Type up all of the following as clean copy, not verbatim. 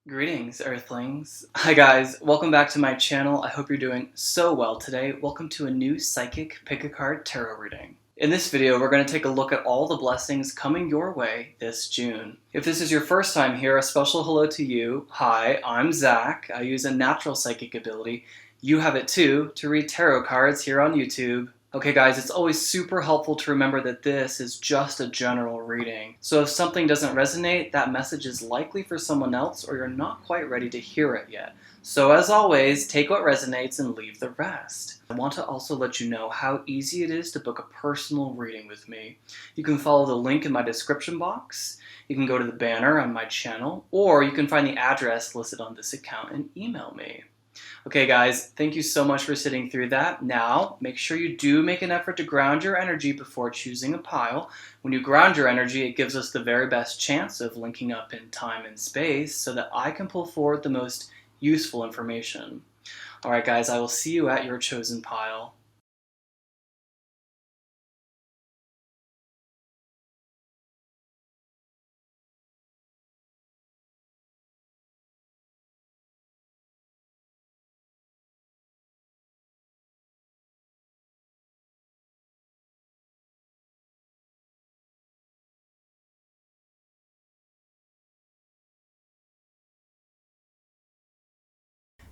Greetings, Earthlings. Hi guys, welcome back to my channel. I hope you're doing so well today. Welcome to a new Psychic Pick-a-Card Tarot reading. In this video, we're going to take a look at all the blessings coming your way this June. If this is your first time here, a special hello to you. Hi, I'm Zac. I use a natural psychic ability. You have it too, to read tarot cards here on YouTube. Okay guys, it's always super helpful to remember that this is just a general reading. So if something doesn't resonate, that message is likely for someone else or you're not quite ready to hear it yet. So as always, take what resonates and leave the rest. I want to also let you know how easy it is to book a personal reading with me. You can follow the link in my description box, you can go to the banner on my channel, or you can find the address listed on this account and email me. Okay guys, thank you so much for sitting through that. Now, make sure you do make an effort to ground your energy before choosing a pile. When you ground your energy, it gives us the very best chance of linking up in time and space so that I can pull forward the most useful information. Alright guys, I will see you at your chosen pile.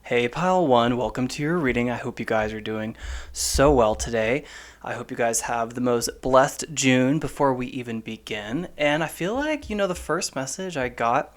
Hey Pile 1, welcome to your reading. I hope you guys are doing so well today. I hope you guys have the most blessed June before we even begin. And I feel like, the first message I got,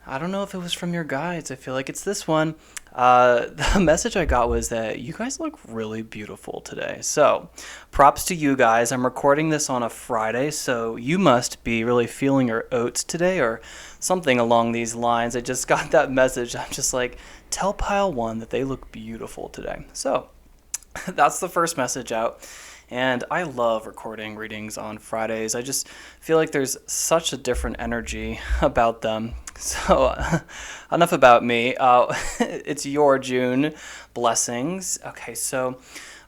I don't know if it was from your guides. I feel like it's this one. The message I got was that you guys look really beautiful today. So props to you guys. I'm recording this on a Friday, so you must be really feeling your oats today or something along these lines. I just got that message. I'm just like, tell Pile 1 that they look beautiful today. So that's the first message out. And I love recording readings on Fridays. I just feel like there's such a different energy about them. So enough about me. It's your June blessings. Okay, so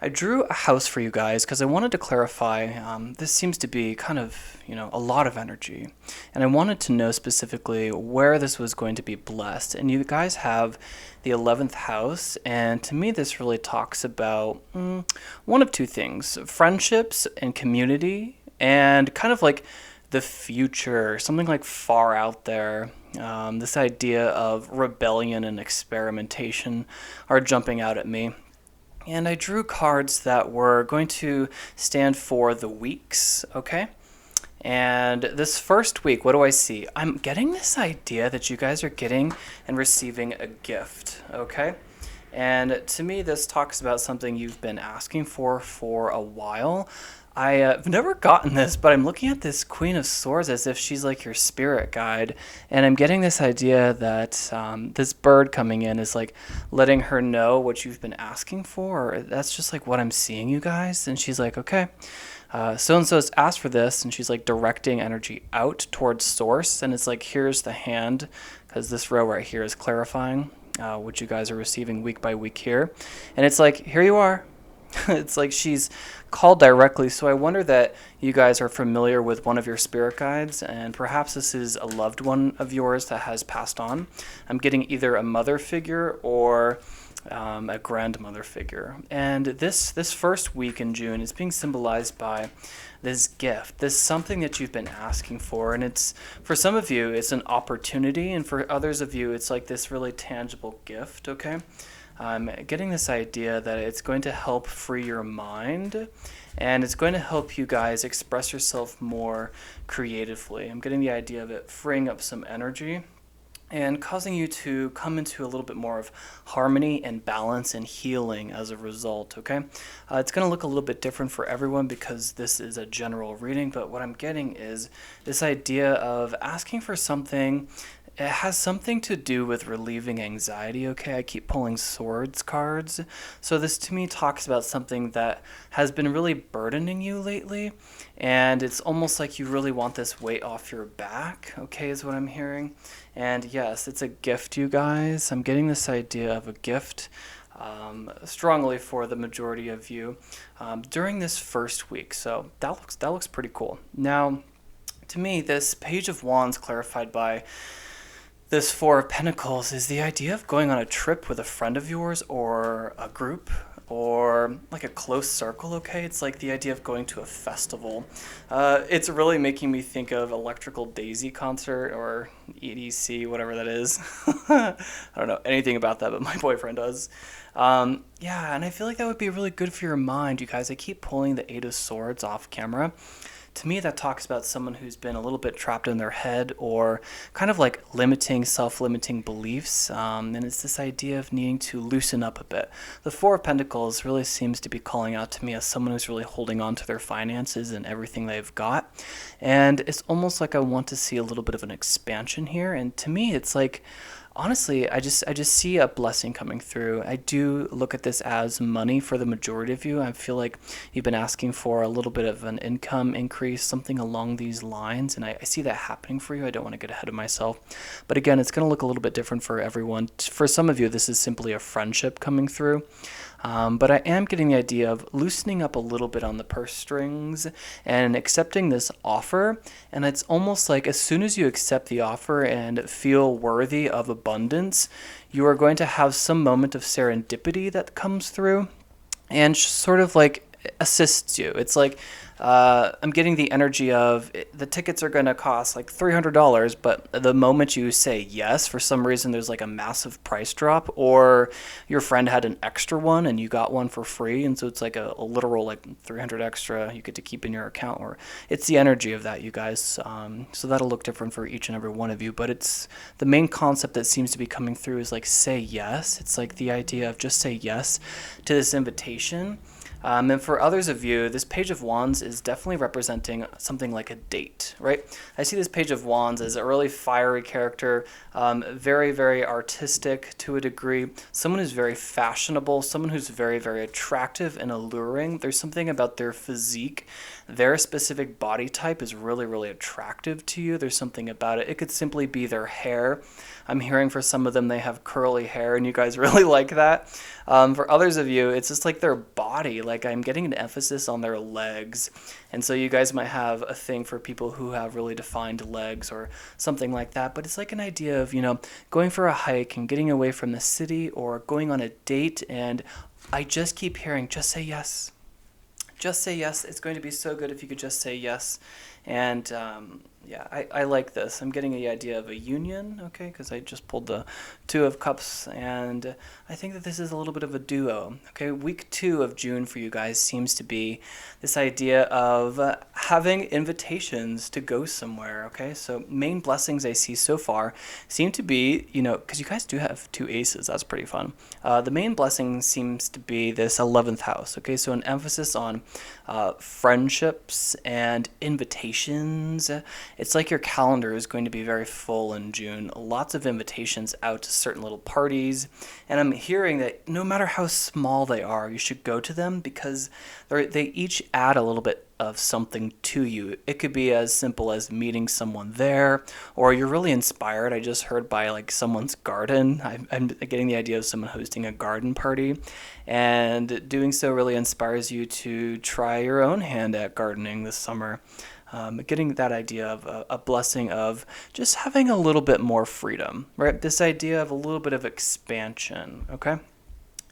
I drew a house for you guys because I wanted to clarify. This seems to be kind of, a lot of energy. And I wanted to know specifically where this was going to be blessed. And you guys have the 11th house. And to me, this really talks about one of two things: friendships and community, and kind of like the future, something like far out there. This idea of rebellion and experimentation are jumping out at me. And I drew cards that were going to stand for the weeks, okay? And this first week, what do I see? I'm getting this idea that you guys are getting and receiving a gift, okay? And to me, this talks about something you've been asking for a while. I've never gotten this, but I'm looking at this Queen of Swords as if she's like your spirit guide. And I'm getting this idea that this bird coming in is like letting her know what you've been asking for. That's just like what I'm seeing, you guys. And she's like, okay, so-and-so's asked for this. And she's like directing energy out towards source. And it's like, here's the hand, because this row right here is clarifying what you guys are receiving week by week here. And it's like, here you are. It's like she's called directly. So I wonder that you guys are familiar with one of your spirit guides, and perhaps this is a loved one of yours that has passed on. I'm getting either a mother figure or a grandmother figure. And this first week in June is being symbolized by this gift, this something that you've been asking for. And it's, for some of you, it's an opportunity, and for others of you, it's like this really tangible gift, okay? I'm getting this idea that it's going to help free your mind, and it's going to help you guys express yourself more creatively. I'm getting the idea of it freeing up some energy and causing you to come into a little bit more of harmony and balance and healing as a result, okay? It's going to look a little bit different for everyone because this is a general reading, but what I'm getting is this idea of asking for something. It has something to do with relieving anxiety, okay? I keep pulling swords cards. So this to me talks about something that has been really burdening you lately, and it's almost like you really want this weight off your back, okay, is what I'm hearing. And yes, it's a gift, you guys. I'm getting this idea of a gift strongly for the majority of you during this first week. So that looks pretty cool. Now, to me, this Page of Wands clarified by this Four of Pentacles is the idea of going on a trip with a friend of yours or a group or like a close circle, okay? It's like the idea of going to a festival. It's really making me think of Electrical Daisy concert or EDC, whatever that is. I don't know anything about that, but my boyfriend does. Yeah, and I feel like that would be really good for your mind, you guys. I keep pulling the Eight of Swords off camera. To me, that talks about someone who's been a little bit trapped in their head or kind of like limiting, self-limiting beliefs. And it's this idea of needing to loosen up a bit. The Four of Pentacles really seems to be calling out to me as someone who's really holding on to their finances and everything they've got. And it's almost like I want to see a little bit of an expansion here. And to me, it's like, honestly, I just see a blessing coming through. I do look at this as money for the majority of you. I feel like you've been asking for a little bit of an income increase, something along these lines, and I see that happening for you. I don't want to get ahead of myself. But again, it's going to look a little bit different for everyone. For some of you, this is simply a friendship coming through. But I am getting the idea of loosening up a little bit on the purse strings and accepting this offer. And it's almost like as soon as you accept the offer and feel worthy of abundance, you are going to have some moment of serendipity that comes through and sort of like assists you. It's like I'm getting the energy of the tickets are going to cost like $300, but the moment you say yes, for some reason there's like a massive price drop, or your friend had an extra one and you got one for free, and so it's like a literal like 300 extra you get to keep in your account, or it's the energy of that, you guys. So that'll look different for each and every one of you, but it's the main concept that seems to be coming through is like say yes. It's like the idea of just say yes to this invitation. And for others of you, this Page of Wands is definitely representing something like a date, right? I see this Page of Wands as a really fiery character, very, very artistic to a degree, someone who's very fashionable, someone who's very, very attractive and alluring. There's something about their physique. Their specific body type is really, really attractive to you. There's something about it. It could simply be their hair. I'm hearing for some of them they have curly hair, and you guys really like that. For others of you, it's just like their body. Like I'm getting an emphasis on their legs. And so you guys might have a thing for people who have really defined legs or something like that. But it's like an idea of, going for a hike and getting away from the city or going on a date. And I just keep hearing, just say yes. Just say yes. It's going to be so good if you could just say yes. And yeah, I like this. I'm getting the idea of a union, okay, because I just pulled the Two of Cups, and I think that this is a little bit of a duo, okay? Week 2 of June for you guys seems to be this idea of having invitations to go somewhere, okay? So main blessings I see so far seem to be, because you guys do have 2 aces, that's pretty fun. The main blessing seems to be this 11th house, okay? So an emphasis on friendships and invitations. It's like your calendar is going to be very full in June. Lots of invitations out to certain little parties. And I'm hearing that no matter how small they are, you should go to them because they each add a little bit of something to you. It could be as simple as meeting someone there, or you're really inspired. I just heard by like someone's garden. I'm getting the idea of someone hosting a garden party, and doing so really inspires you to try your own hand at gardening this summer. Getting that idea of a blessing of just having a little bit more freedom, right? This idea of a little bit of expansion, okay?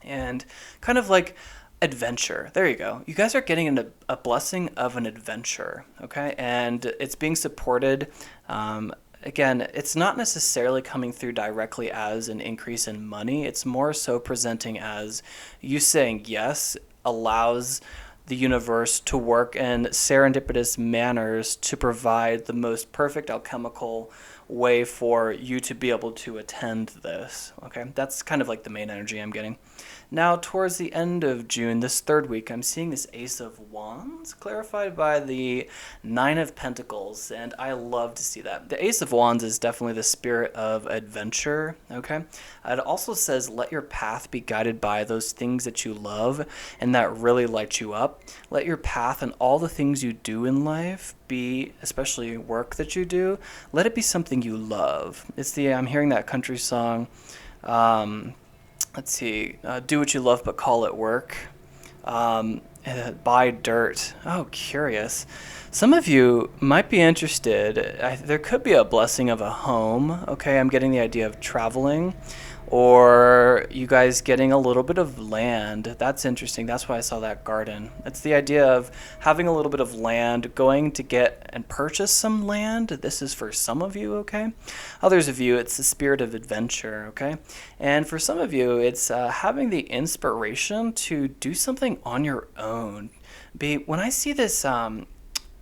And kind of like adventure. There you go. You guys are getting a blessing of an adventure, okay? And it's being supported. Again, it's not necessarily coming through directly as an increase in money. It's more so presenting as you saying yes allows the universe to work in serendipitous manners to provide the most perfect alchemical way for you to be able to attend this, okay? That's kind of like the main energy I'm getting. Now, towards the end of June, this third week, I'm seeing this Ace of Wands clarified by the Nine of Pentacles, and I love to see that. The Ace of Wands is definitely the spirit of adventure, okay? It also says, let your path be guided by those things that you love and that really light you up. Let your path and all the things you do in life be, especially work that you do, let it be something you love. I'm hearing that country song, let's see, do what you love but call it work. Buy dirt. Oh, curious. Some of you might be interested. There could be a blessing of a home. Okay, I'm getting the idea of traveling, or you guys getting a little bit of land. That's interesting. That's why I saw that garden. It's the idea of having a little bit of land, going to get and purchase some land. This is for some of you, okay? Others of you, it's the spirit of adventure, okay? And for some of you, it's having the inspiration to do something on your own. When I see this,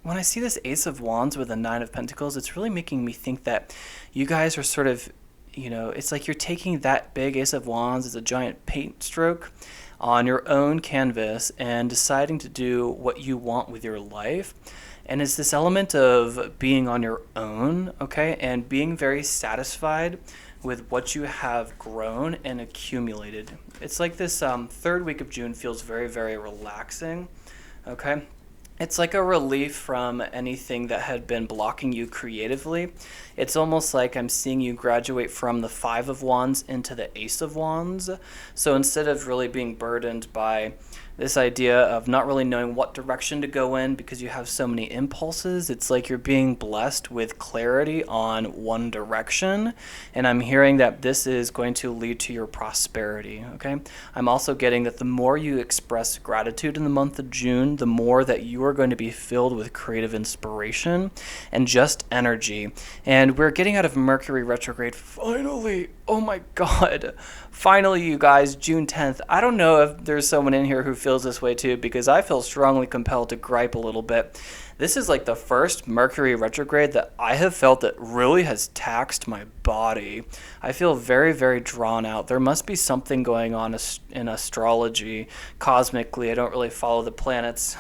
when I see this Ace of Wands with the Nine of Pentacles, it's really making me think that you guys are sort of, it's like you're taking that big Ace of Wands as a giant paint stroke on your own canvas and deciding to do what you want with your life. And it's this element of being on your own, okay, and being very satisfied with what you have grown and accumulated. It's like this third week of June feels very, very relaxing, okay? It's like a relief from anything that had been blocking you creatively. It's almost like I'm seeing you graduate from the Five of Wands into the Ace of Wands. So instead of really being burdened by this idea of not really knowing what direction to go in because you have so many impulses, it's like you're being blessed with clarity on one direction. And I'm hearing that this is going to lead to your prosperity, okay? I'm also getting that the more you express gratitude in the month of June, the more that you are going to be filled with creative inspiration and just energy. And we're getting out of Mercury retrograde finally. Oh my God. Finally, you guys, June 10th. I don't know if there's someone in here who feels this way too, because I feel strongly compelled to gripe a little bit. This is like the first Mercury retrograde that I have felt that really has taxed my body. I feel very, very drawn out. There must be something going on in astrology, cosmically. I don't really follow the planets.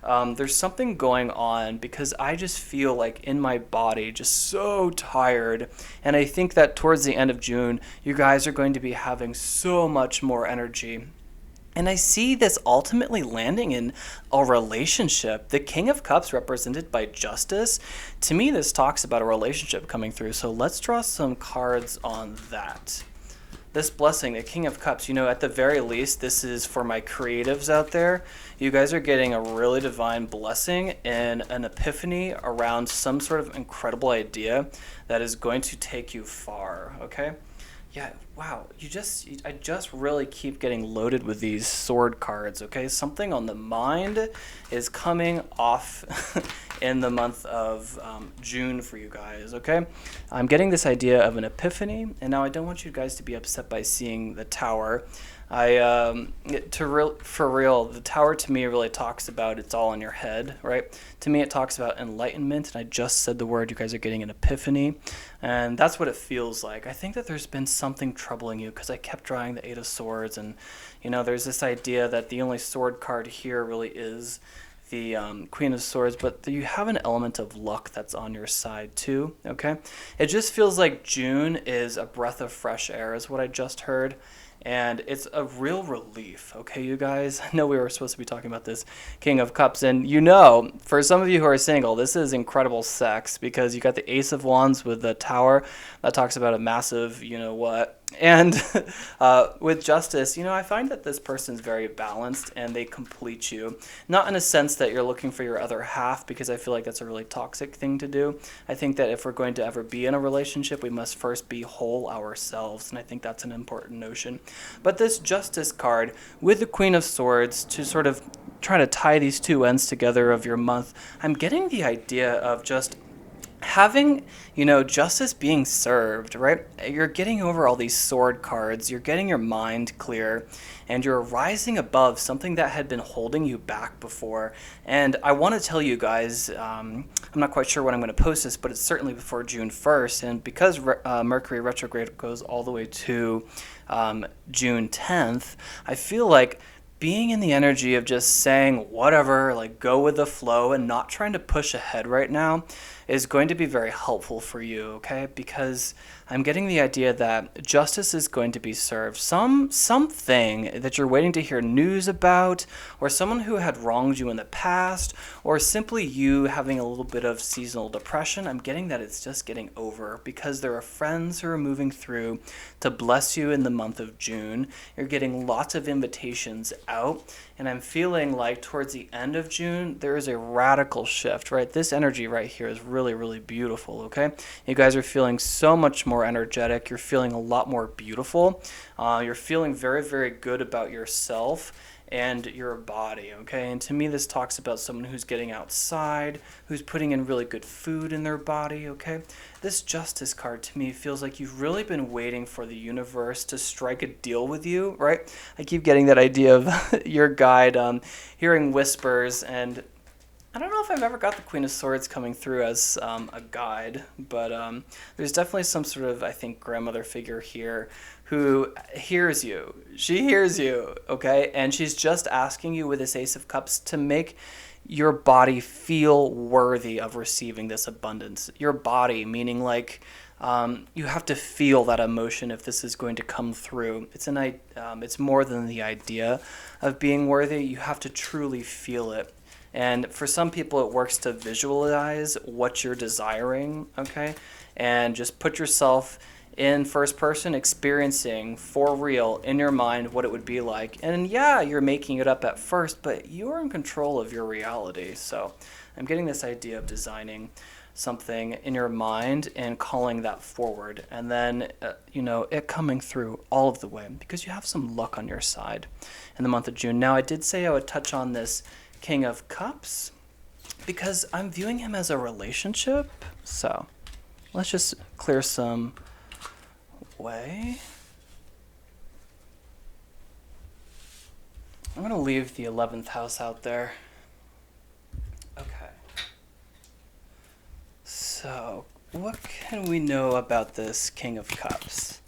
There's something going on because I just feel like in my body just so tired, and I think that towards the end of June you guys are going to be having so much more energy. And I see this ultimately landing in a relationship. The King of Cups represented by Justice. To me, this talks about a relationship coming through. So let's draw some cards on that. This blessing, the King of Cups, at the very least, this is for my creatives out there. You guys are getting a really divine blessing and an epiphany around some sort of incredible idea that is going to take you far, okay? Yeah, wow, I just really keep getting loaded with these sword cards, okay? Something on the mind is coming off in the month of June for you guys, okay? I'm getting this idea of an epiphany, and now I don't want you guys to be upset by seeing the tower. For real, the tower to me really talks about it's all in your head, right? To me, it talks about enlightenment, and I just said the word. You guys are getting an epiphany, and that's what it feels like. I think that there's been something troubling you because I kept drawing the Eight of Swords, and there's this idea that the only sword card here really is the Queen of Swords, but you have an element of luck that's on your side too, okay? It just feels like June is a breath of fresh air is what I just heard. And it's a real relief, okay, you guys? I know we were supposed to be talking about this King of Cups, and for some of you who are single, this is incredible sex because you got the Ace of Wands with the Tower. That talks about a massive, what. And with Justice, I find that this person's very balanced and they complete you. Not in a sense that you're looking for your other half, because I feel like that's a really toxic thing to do. I think that if we're going to ever be in a relationship, we must first be whole ourselves, and I think that's an important notion. But this Justice card with the Queen of Swords to sort of try to tie these two ends together of your month, I'm getting the idea of just having, justice being served, right? You're getting over all these sword cards, you're getting your mind clear, and you're rising above something that had been holding you back before. And I want to tell you guys, I'm not quite sure when I'm going to post this, but it's certainly before June 1st. And because Mercury retrograde goes all the way to June 10th, I feel like being in the energy of just saying whatever, like go with the flow and not trying to push ahead right now is going to be very helpful for you, okay? Because I'm getting the idea that justice is going to be served. Something that you're waiting to hear news about, or someone who had wronged you in the past, or simply you having a little bit of seasonal depression. I'm getting that it's just getting over because there are friends who are moving through to bless you in the month of June. You're getting lots of invitations out, and I'm feeling like towards the end of June, there is a radical shift, right? This energy right here is really, really beautiful, okay? You guys are feeling so much more energetic. You're feeling a lot more beautiful. You're feeling very, very good about yourself and your body, okay? And to me, this talks about someone who's getting outside, who's putting in really good food in their body, okay? This Justice card to me feels like you've really been waiting for the universe to strike a deal with you, right? I keep getting that idea of your guide hearing whispers, and I don't know if I've ever got the Queen of Swords coming through as a guide, but there's definitely some sort of, I think, grandmother figure here who hears you. She hears you, okay? And she's just asking you with this Ace of Cups to make your body feel worthy of receiving this abundance. Your body, meaning like you have to feel that emotion if this is going to come through. It's more than the idea of being worthy. You have to truly feel it. And for some people, it works to visualize what you're desiring, okay? And just put yourself in first person, experiencing for real in your mind what it would be like. And yeah, you're making it up at first, but you're in control of your reality. So I'm getting this idea of designing something in your mind and calling that forward. And then, it coming through all of the way because you have some luck on your side in the month of June. Now, I did say I would touch on this King of Cups because I'm viewing him as a relationship. So let's just clear some way. I'm going to leave the 11th house out there. Okay. So what can we know about this King of Cups?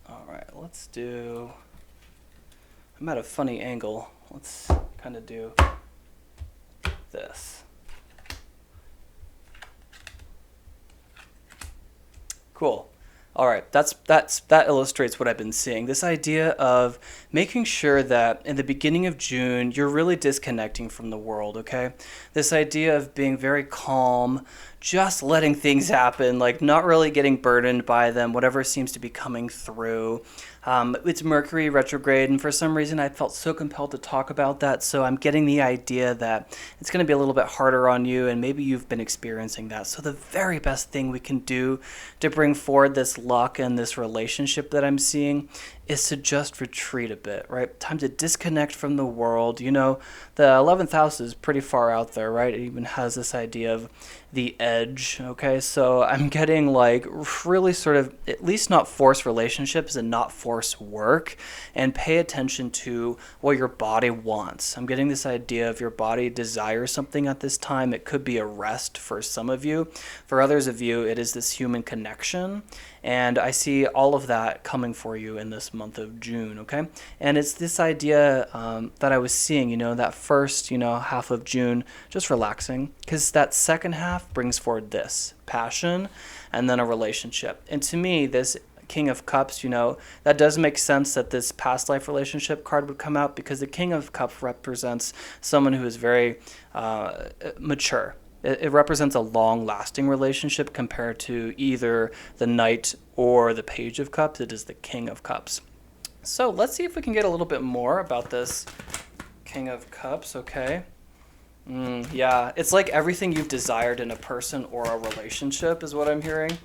All right, let's do... I'm at a funny angle. Let's kind of do this. Cool. All right, that illustrates what I've been seeing. This idea of making sure that in the beginning of June, you're really disconnecting from the world, okay? This idea of being very calm, just letting things happen, like not really getting burdened by them, whatever seems to be coming through. It's Mercury retrograde, and for some reason I felt so compelled to talk about that, so I'm getting the idea that it's going to be a little bit harder on you, and maybe you've been experiencing that. So the very best thing we can do to bring forward this luck and this relationship that I'm seeing is to just retreat a bit, right? Time to disconnect from the world. You know, the 11th house is pretty far out there, right? It even has this idea of the edge, okay? So I'm getting like really sort of at least not force relationships and not force work, and pay attention to what your body wants. I'm getting this idea of your body desires something at this time. It could be a rest for some of you. For others of you, it is this human connection. And I see all of that coming for you in this month of June, okay? And it's this idea that I was seeing, that first, half of June, just relaxing. Because that second half brings forward this, passion, and then a relationship. And to me, this King of Cups, that does make sense that this past life relationship card would come out, because the King of Cups represents someone who is very mature. It represents a long-lasting relationship compared to either the Knight or the Page of Cups. It is the King of Cups. So let's see if we can get a little bit more about this King of Cups, okay? Yeah, it's like everything you've desired in a person or a relationship is what I'm hearing.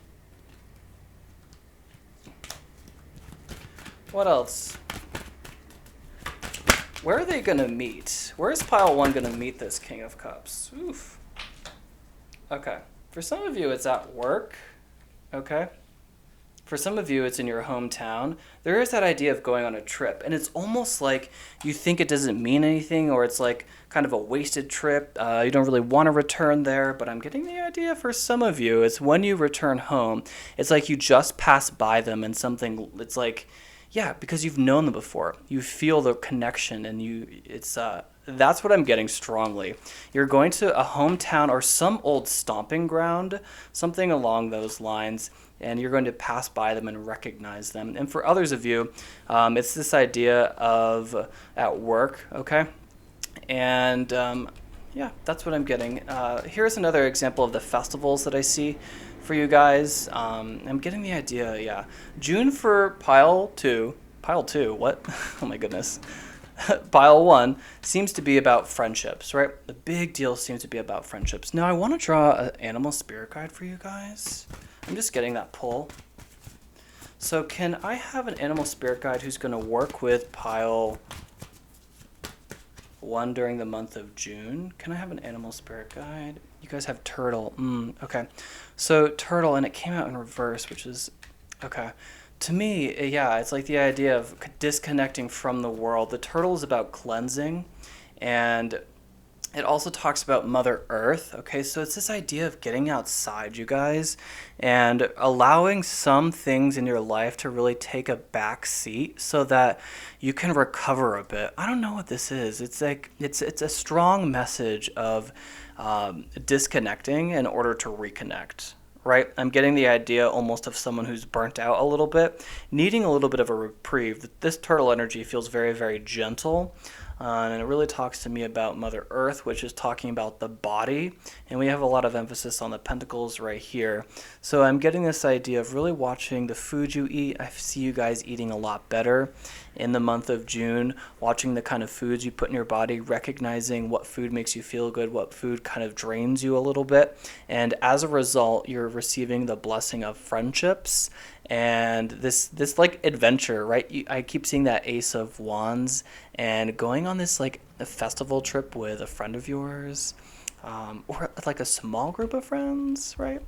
What else? Where are they going to meet? Where is pile 1 going to meet this King of Cups? Oof. Okay. For some of you, it's at work. Okay. For some of you, it's in your hometown. There is that idea of going on a trip, and it's almost like you think it doesn't mean anything, or it's like kind of a wasted trip. You don't really want to return there, but I'm getting the idea for some of you, it's when you return home, it's like you just pass by them and something, it's like, yeah, because you've known them before. You feel the connection, and it's That's what I'm getting strongly. You're going to a hometown or some old stomping ground, something along those lines, and you're going to pass by them and recognize them. And for others of you, it's this idea of at work, okay? And yeah, that's what I'm getting. Here's another example of the festivals that I see for you guys. I'm getting the idea, yeah. June for pile two. Pile two, what? Oh my goodness. Pile one seems to be about friendships, right? The big deal seems to be about friendships. Now I want to draw an animal spirit guide for you guys. I'm just getting that pull. So can I have an animal spirit guide who's going to work with pile one during the month of June? Can I have an animal spirit guide? You guys have turtle. Okay. So turtle, and it came out in reverse, which is okay. To me, yeah, it's like the idea of disconnecting from the world. The turtle is about cleansing, and it also talks about Mother Earth. Okay, so it's this idea of getting outside, you guys, and allowing some things in your life to really take a back seat so that you can recover a bit. I don't know what this is. It's like it's a strong message of disconnecting in order to reconnect. Right? I'm getting the idea almost of someone who's burnt out a little bit, needing a little bit of a reprieve. This turtle energy feels very, very gentle. And it really talks to me about Mother Earth, which is talking about the body. And we have a lot of emphasis on the pentacles right here. So I'm getting this idea of really watching the food you eat. I see you guys eating a lot better in the month of June, watching the kind of foods you put in your body, recognizing what food makes you feel good, what food kind of drains you a little bit. And as a result, you're receiving the blessing of friendships and this like adventure, right? I keep seeing that Ace of Wands and going on this like a festival trip with a friend of yours, or like a small group of friends, right?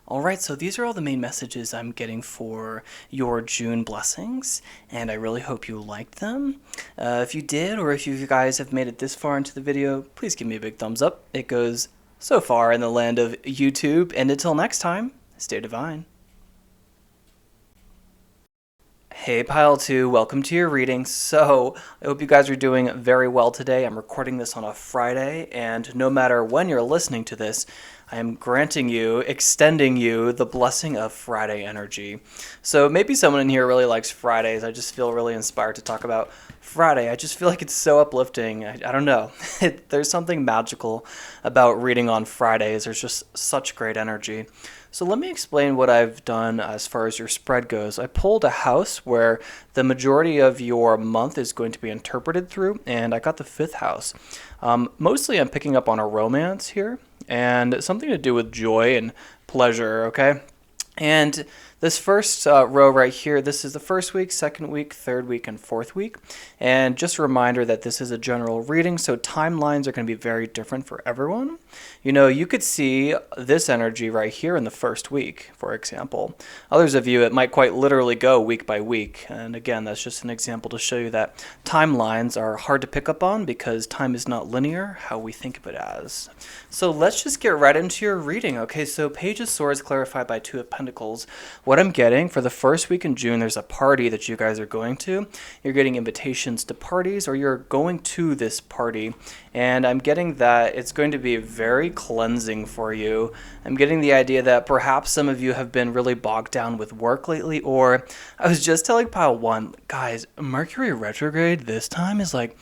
All right, so these are all the main messages I'm getting for your June blessings, and I really hope you liked them. If you did, or if you guys have made it this far into the video, please give me a big thumbs up. It goes so far in the land of YouTube, and until next time, stay divine. Hey Pile 2, welcome to your reading. So, I hope you guys are doing very well today. I'm recording this on a Friday, and no matter when you're listening to this, I am granting you, extending you the blessing of Friday energy. So maybe someone in here really likes Fridays. I just feel really inspired to talk about Friday. I just feel like it's so uplifting. I don't know. There's something magical about reading on Fridays. There's just such great energy. So let me explain what I've done as far as your spread goes. I pulled a house where the majority of your month is going to be interpreted through, and I got the 5th house. Mostly I'm picking up on a romance here, and something to do with joy and pleasure, okay? And this first row right here, this is the first week, second week, third week, and fourth week. And just a reminder that this is a general reading, so timelines are going to be very different for everyone. You know, you could see this energy right here in the first week, for example. Others of you, it might quite literally go week by week. And again, that's just an example to show you that timelines are hard to pick up on because time is not linear, how we think of it as. So let's just get right into your reading. Okay, so Page of Swords clarified by 2 of Pentacles. What I'm getting for the first week in June, there's a party that you guys are going to. You're getting invitations to parties, or you're going to this party. And I'm getting that it's going to be very cleansing for you. I'm getting the idea that perhaps some of you have been really bogged down with work lately, or I was just telling Pile 1, guys, Mercury retrograde this time is like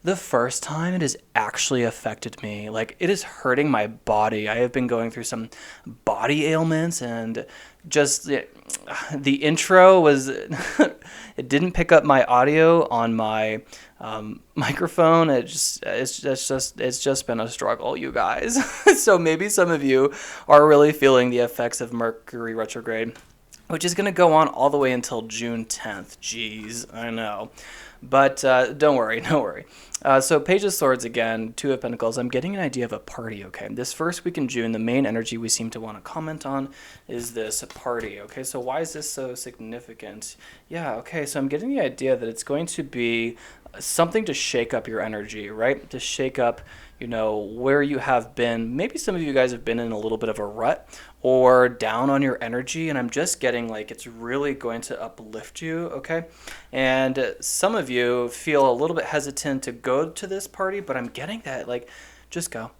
the first time it has actually affected me. Like, it is hurting my body. I have been going through some body ailments, and just the intro was it didn't pick up my audio on my microphone. It's just been a struggle, you guys. So maybe some of you are really feeling the effects of Mercury retrograde, which is going to go on all the way until June 10th. Jeez, I know. But don't worry, don't worry. So Page of Swords again, 2 of Pentacles. I'm getting an idea of a party, okay? This first week in June, the main energy we seem to want to comment on is this party, okay? So why is this so significant? Yeah, okay, so I'm getting the idea that it's going to be something to shake up your energy, right? To shake up where you have been. Maybe some of you guys have been in a little bit of a rut or down on your energy, and I'm just getting like it's really going to uplift you, okay? And some of you feel a little bit hesitant to go to this party, but I'm getting that like just go.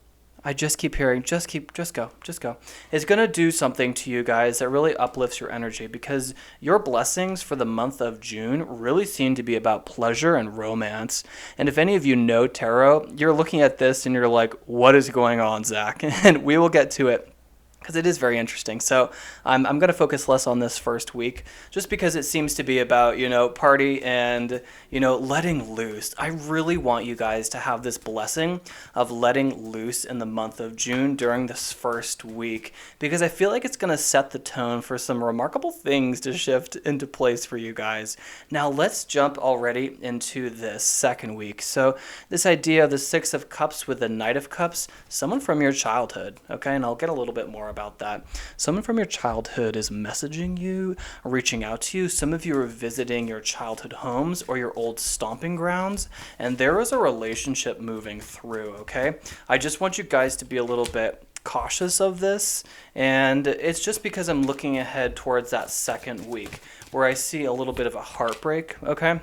I just keep hearing, just go, just go. It's going to do something to you guys that really uplifts your energy, because your blessings for the month of June really seem to be about pleasure and romance. And if any of you know tarot, you're looking at this and you're like, what is going on, Zach? And we will get to it, because it is very interesting. So I'm going to focus less on this first week, just because it seems to be about, party and, letting loose. I really want you guys to have this blessing of letting loose in the month of June during this first week, because I feel like it's going to set the tone for some remarkable things to shift into place for you guys. Now let's jump already into this second week. So this idea of the Six of Cups with the Knight of Cups, someone from your childhood, okay? And I'll get a little bit more about that. Someone from your childhood is messaging you, reaching out to you. Some of you are visiting your childhood homes or your old stomping grounds, and there is a relationship moving through, okay? I just want you guys to be a little bit cautious of this, and it's just because I'm looking ahead towards that second week where I see a little bit of a heartbreak, okay?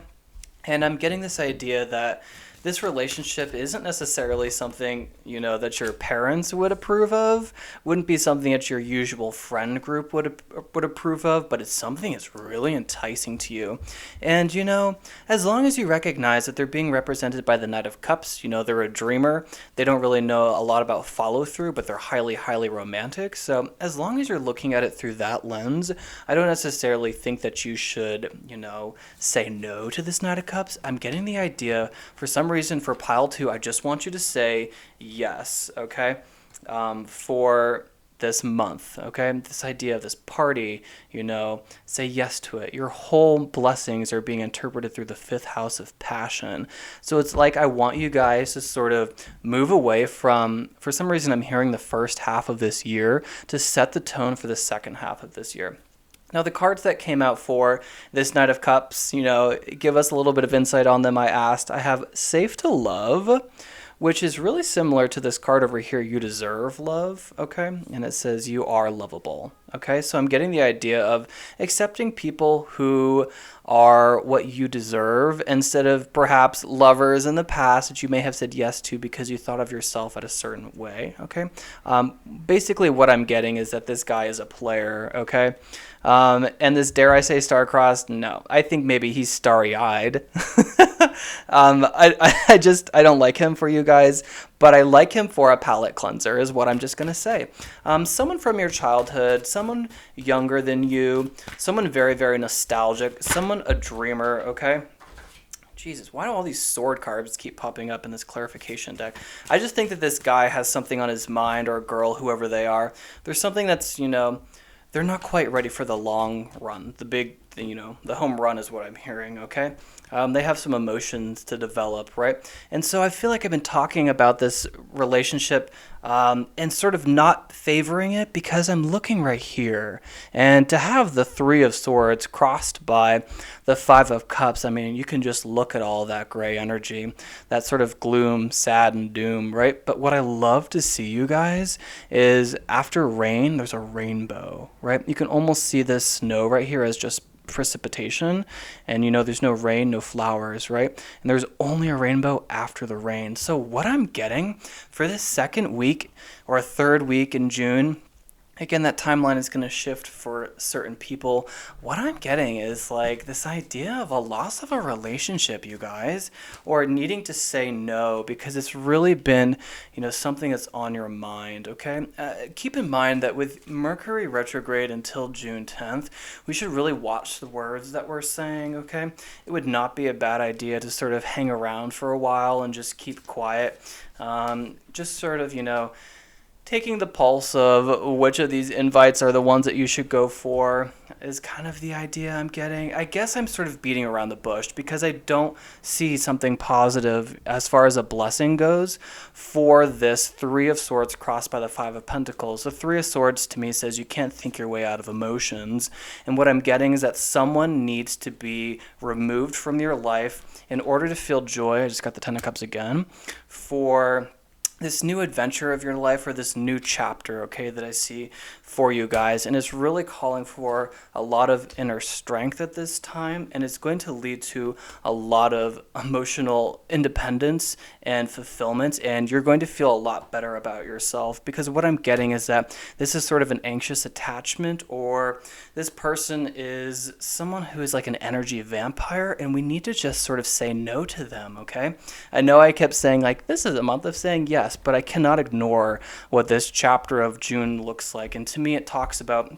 And I'm getting this idea that this relationship isn't necessarily something, that your parents would approve of, wouldn't be something that your usual friend group would approve of, but it's something that's really enticing to you. And, as long as you recognize that they're being represented by the Knight of Cups, they're a dreamer, they don't really know a lot about follow through, but they're highly, highly romantic. So as long as you're looking at it through that lens, I don't necessarily think that you should, say no to this Knight of Cups. I'm getting the idea, for some reason, for pile 2, I just want you to say yes, okay, for this month, okay? This idea of this party, say yes to it. Your whole blessings are being interpreted through the 5th house of passion. So it's like I want you guys to sort of move away from, for some reason I'm hearing the first half of this year to set the tone for the second half of this year. Now, the cards that came out for this Knight of Cups, give us a little bit of insight on them, I asked. I have Safe to Love, which is really similar to this card over here, You Deserve Love, okay? And it says You Are Lovable, okay? So I'm getting the idea of accepting people who are what you deserve, instead of perhaps lovers in the past that you may have said yes to because you thought of yourself at a certain way, okay? Basically what I'm getting is that this guy is a player, okay? And this, dare I say, star-crossed? No. I think maybe he's starry-eyed. I don't like him for you guys, but I like him for a palate cleanser is what I'm just going to say. Someone from your childhood, someone younger than you, someone very, very nostalgic, someone a dreamer, okay? Jesus, why do all these sword cards keep popping up in this clarification deck? I just think that this guy has something on his mind, or a girl, whoever they are. There's something that's, they're not quite ready for the long run. The big, the home run is what I'm hearing, okay? They have some emotions to develop, right? And so I feel like I've been talking about this relationship and sort of not favoring it, because I'm looking right here. And to have the 3 of Swords crossed by the 5 of Cups, I mean, you can just look at all that gray energy, that sort of gloom, sad, and doom, right? But what I love to see, you guys, is after rain, there's a rainbow, right? You can almost see this snow right here as just precipitation, and there's no rain, no flowers, right? And there's only a rainbow after the rain. So what I'm getting for this second week or third week in June, again, that timeline is going to shift for certain people. What I'm getting is like this idea of a loss of a relationship, you guys, or needing to say no because it's really been, something that's on your mind, okay? Keep in mind that with Mercury retrograde until June 10th, we should really watch the words that we're saying, okay? It would not be a bad idea to sort of hang around for a while and just keep quiet. Just sort of, taking the pulse of which of these invites are the ones that you should go for is kind of the idea I'm getting. I guess I'm sort of beating around the bush because I don't see something positive as far as a blessing goes for this 3 of Swords crossed by the 5 of Pentacles. The 3 of Swords to me says you can't think your way out of emotions. And what I'm getting is that someone needs to be removed from your life in order to feel joy. I just got the 10 of Cups again. For this new adventure of your life, or this new chapter, okay, that I see for you guys. And it's really calling for a lot of inner strength at this time, and it's going to lead to a lot of emotional independence and fulfillment, and you're going to feel a lot better about yourself, because what I'm getting is that this is sort of an anxious attachment, or this person is someone who is like an energy vampire, and we need to just sort of say no to them, okay? I know I kept saying, like, this is a month of saying yes, but I cannot ignore what this chapter of June looks like. And to me, it talks about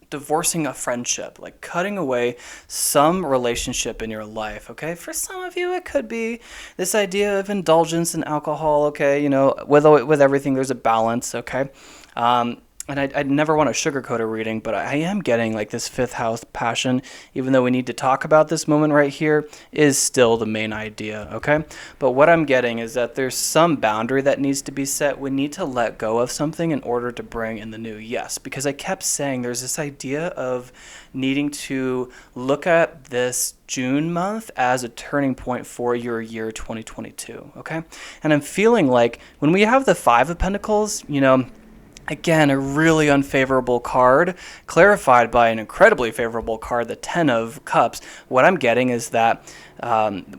divorcing a friendship, like cutting away some relationship in your life, okay? For some of you, it could be this idea of indulgence in alcohol, okay? You know, with everything, there's a balance, okay? And I'd never want to sugarcoat a reading, but I am getting like this fifth house passion, even though we need to talk about this moment right here, is still the main idea, okay? But what I'm getting is that there's some boundary that needs to be set. We need to let go of something in order to bring in the new. Yes, because I kept saying there's this idea of needing to look at this June month as a turning point for your year 2022, okay? And I'm feeling like when we have the Five of Pentacles, you know, again, a really unfavorable card, clarified by an incredibly favorable card, the Ten of Cups. What I'm getting is that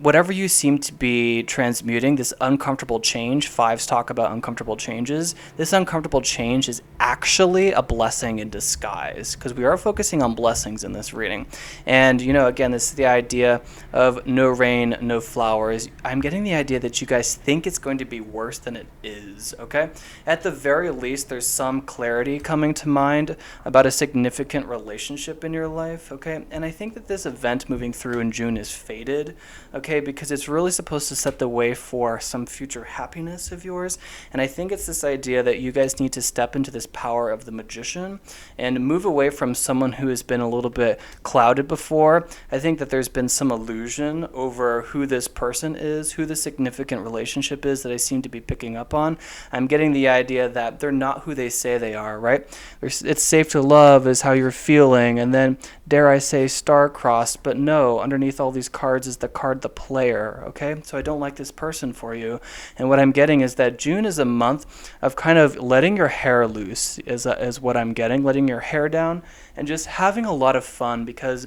whatever you seem to be transmuting, this uncomfortable change, fives talk about uncomfortable changes, this uncomfortable change is actually a blessing in disguise, because we are focusing on blessings in this reading. And, you know, again, this is the idea of no rain, no flowers. I'm getting the idea that you guys think it's going to be worse than it is, okay? At the very least, there's some clarity coming to mind about a significant relationship in your life, okay? And I think that this event moving through in June is fated, okay, because it's really supposed to set the way for some future happiness of yours. And I think it's this idea that you guys need to step into this power of the magician and move away from someone who has been a little bit clouded before. I think that there's been some illusion over who this person is, who the significant relationship is that I seem to be picking up on. I'm getting the idea that they're not who they say they are, right? It's safe to love is how you're feeling, and then, dare I say, star-crossed, but no, underneath all these cards is the card the player, okay? So I don't like this person for you. And what I'm getting is that June is a month of kind of letting your hair loose, is what I'm getting, letting your hair down and just having a lot of fun, because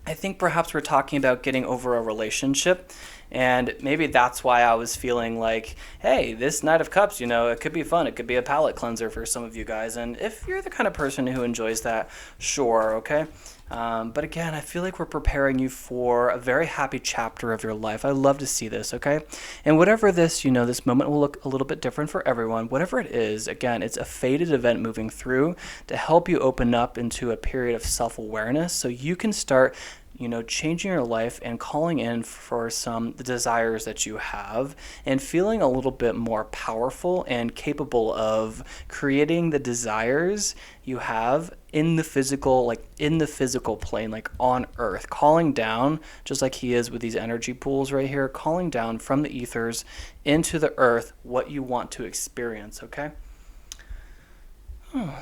I think perhaps we're talking about getting over a relationship, and maybe that's why I was feeling like, hey, this Knight of Cups, you know, it could be fun. It could be a palate cleanser for some of you guys. And if you're the kind of person who enjoys that, sure, okay? But again, I feel like we're preparing you for a very happy chapter of your life. I love to see this, okay? And whatever this, you know, this moment will look a little bit different for everyone. Whatever it is, again, it's a fated event moving through to help you open up into a period of self-awareness so you can start, you know, changing your life and calling in for the desires that you have, and feeling a little bit more powerful and capable of creating the desires you have in the physical, like in the physical plane, like on earth, calling down, just like he is with these energy pools right here, calling down from the ethers into the earth what you want to experience, okay?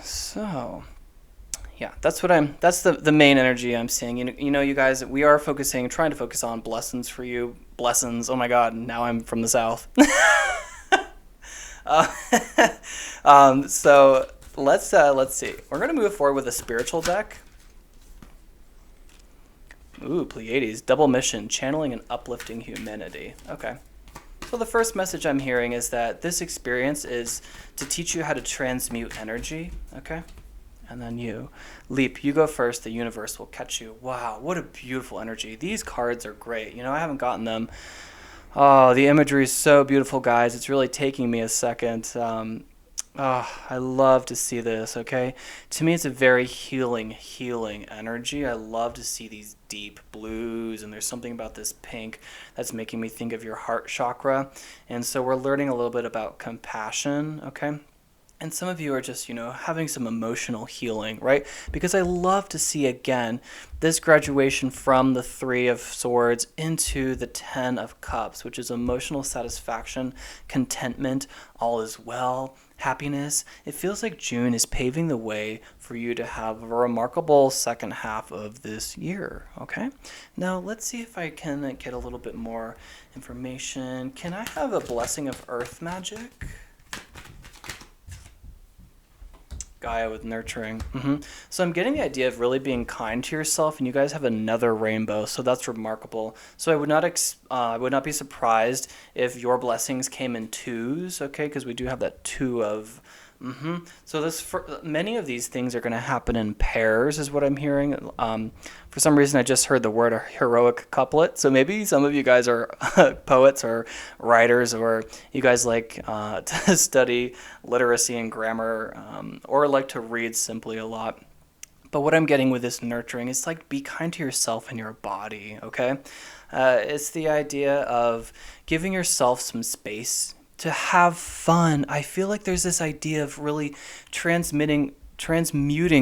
So yeah, that's the main energy I'm seeing. You know, you guys, we are trying to focus on blessings for you. Blessings. Oh my God, now I'm from the South. So let's see. We're gonna move forward with a spiritual deck. Ooh, Pleiades, double mission, channeling and uplifting humanity. Okay. So the first message I'm hearing is that this experience is to teach you how to transmute energy. Okay. And then you leap, you go first, the universe will catch you. Wow, what a beautiful energy. These cards are great. You know, I haven't gotten them. Oh, the imagery is so beautiful, guys. It's really taking me a second. I love to see this, okay? To me, it's a very healing energy. I love to see these deep blues, and there's something about this pink that's making me think of your heart chakra. And so we're learning a little bit about compassion, okay? And some of you are just, you know, having some emotional healing, right? Because I love to see, again, this graduation from the Three of Swords into the Ten of Cups, which is emotional satisfaction, contentment, all is well, happiness. It feels like June is paving the way for you to have a remarkable second half of this year, okay? Now, let's see if I can get a little bit more information. Can I have a blessing of earth magic? Gaia with nurturing. So I'm getting the idea of really being kind to yourself, and you guys have another rainbow, so that's remarkable. So I would not be surprised if your blessings came in twos, okay? Because we do have that two of. So many of these things are going to happen in pairs, is what I'm hearing. For some reason, I just heard the word a heroic couplet. So maybe some of you guys are poets or writers, or you guys like to study literacy and grammar, or like to read simply a lot. But what I'm getting with this nurturing is like be kind to yourself and your body, okay? It's the idea of giving yourself some space to have fun. I feel like there's this idea of really transmuting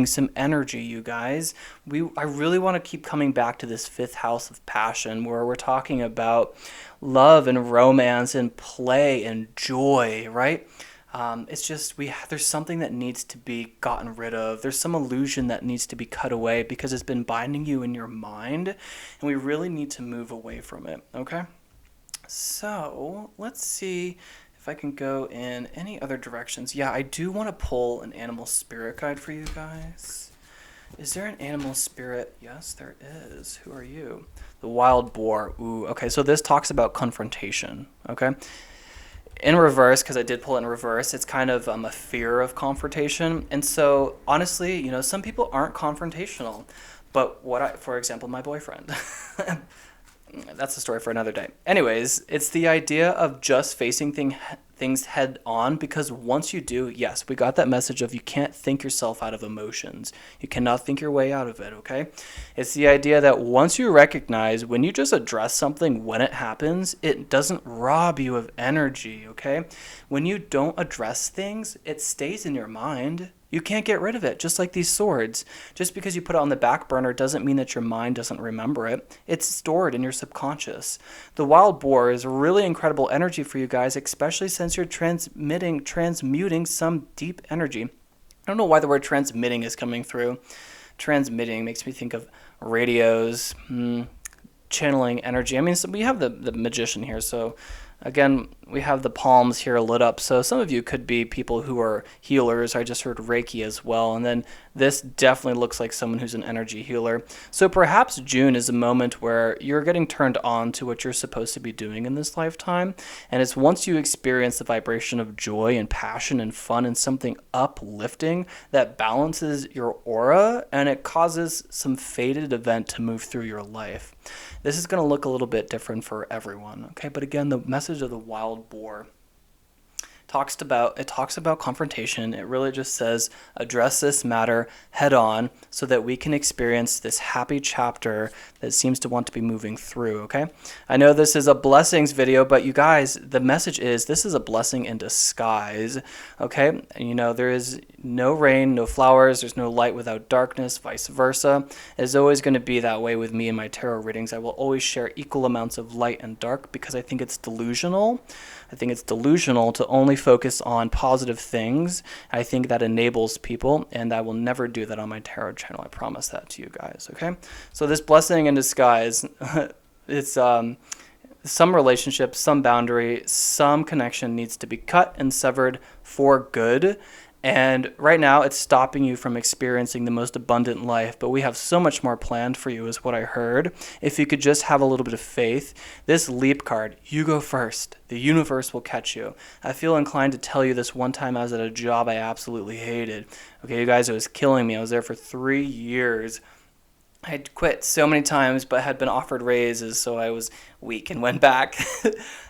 some energy, you guys. I really want to keep coming back to this fifth house of passion, where we're talking about love and romance and play and joy, right? It's just there's something that needs to be gotten rid of. There's some illusion that needs to be cut away because it's been binding you in your mind, and we really need to move away from it, okay? So let's see if I can go in any other directions. Yeah, I do want to pull an animal spirit guide for you guys. Is there an animal spirit? Yes, there is. Who are you? The wild boar. Ooh, okay, so this talks about confrontation, okay? In reverse, because I did pull it in reverse, it's kind of a fear of confrontation. And so, honestly, some people aren't confrontational. But for example, my boyfriend. That's a story for another day. Anyways, it's the idea of just facing things head on, because once you do, yes, we got that message of you can't think yourself out of emotions. You cannot think your way out of it, okay? It's the idea that once you recognize when you just address something when it happens, it doesn't rob you of energy, okay? When you don't address things, it stays in your mind. You can't get rid of it, just like these swords. Just because you put it on the back burner doesn't mean that your mind doesn't remember it. It's stored in your subconscious. The wild boar is really incredible energy for you guys, especially since you're transmuting some deep energy. I don't know why the word transmitting is coming through. Transmitting makes me think of radios, channeling energy. I mean, so we have the magician here, so again, we have the palms here lit up. So some of you could be people who are healers. I just heard Reiki as well. And then this definitely looks like someone who's an energy healer. So perhaps June is a moment where you're getting turned on to what you're supposed to be doing in this lifetime. And it's once you experience the vibration of joy and passion and fun and something uplifting that balances your aura, and it causes some fated event to move through your life. This is going to look a little bit different for everyone, okay? But again, the message of the wild boar talks about confrontation. It really just says address this matter head on so that we can experience this happy chapter that seems to want to be moving through, okay? I know this is a blessings video, but you guys, the message is this is a blessing in disguise, okay? There is no rain, no flowers, there's no light without darkness, vice versa. It's always going to be that way with me in my tarot readings. I will always share equal amounts of light and dark because I think it's delusional. I think it's delusional to only focus on positive things. I think that enables people, and I will never do that on my tarot channel. I promise that to you guys, okay? So this blessing in disguise, it's some relationship, some boundary, some connection needs to be cut and severed for good. And right now, it's stopping you from experiencing the most abundant life. But we have so much more planned for you, is what I heard. If you could just have a little bit of faith. This leap card, you go first. The universe will catch you. I feel inclined to tell you this one time I was at a job I absolutely hated. Okay, you guys, it was killing me. I was there for 3 years. I had quit so many times, but had been offered raises, so I was weak and went back.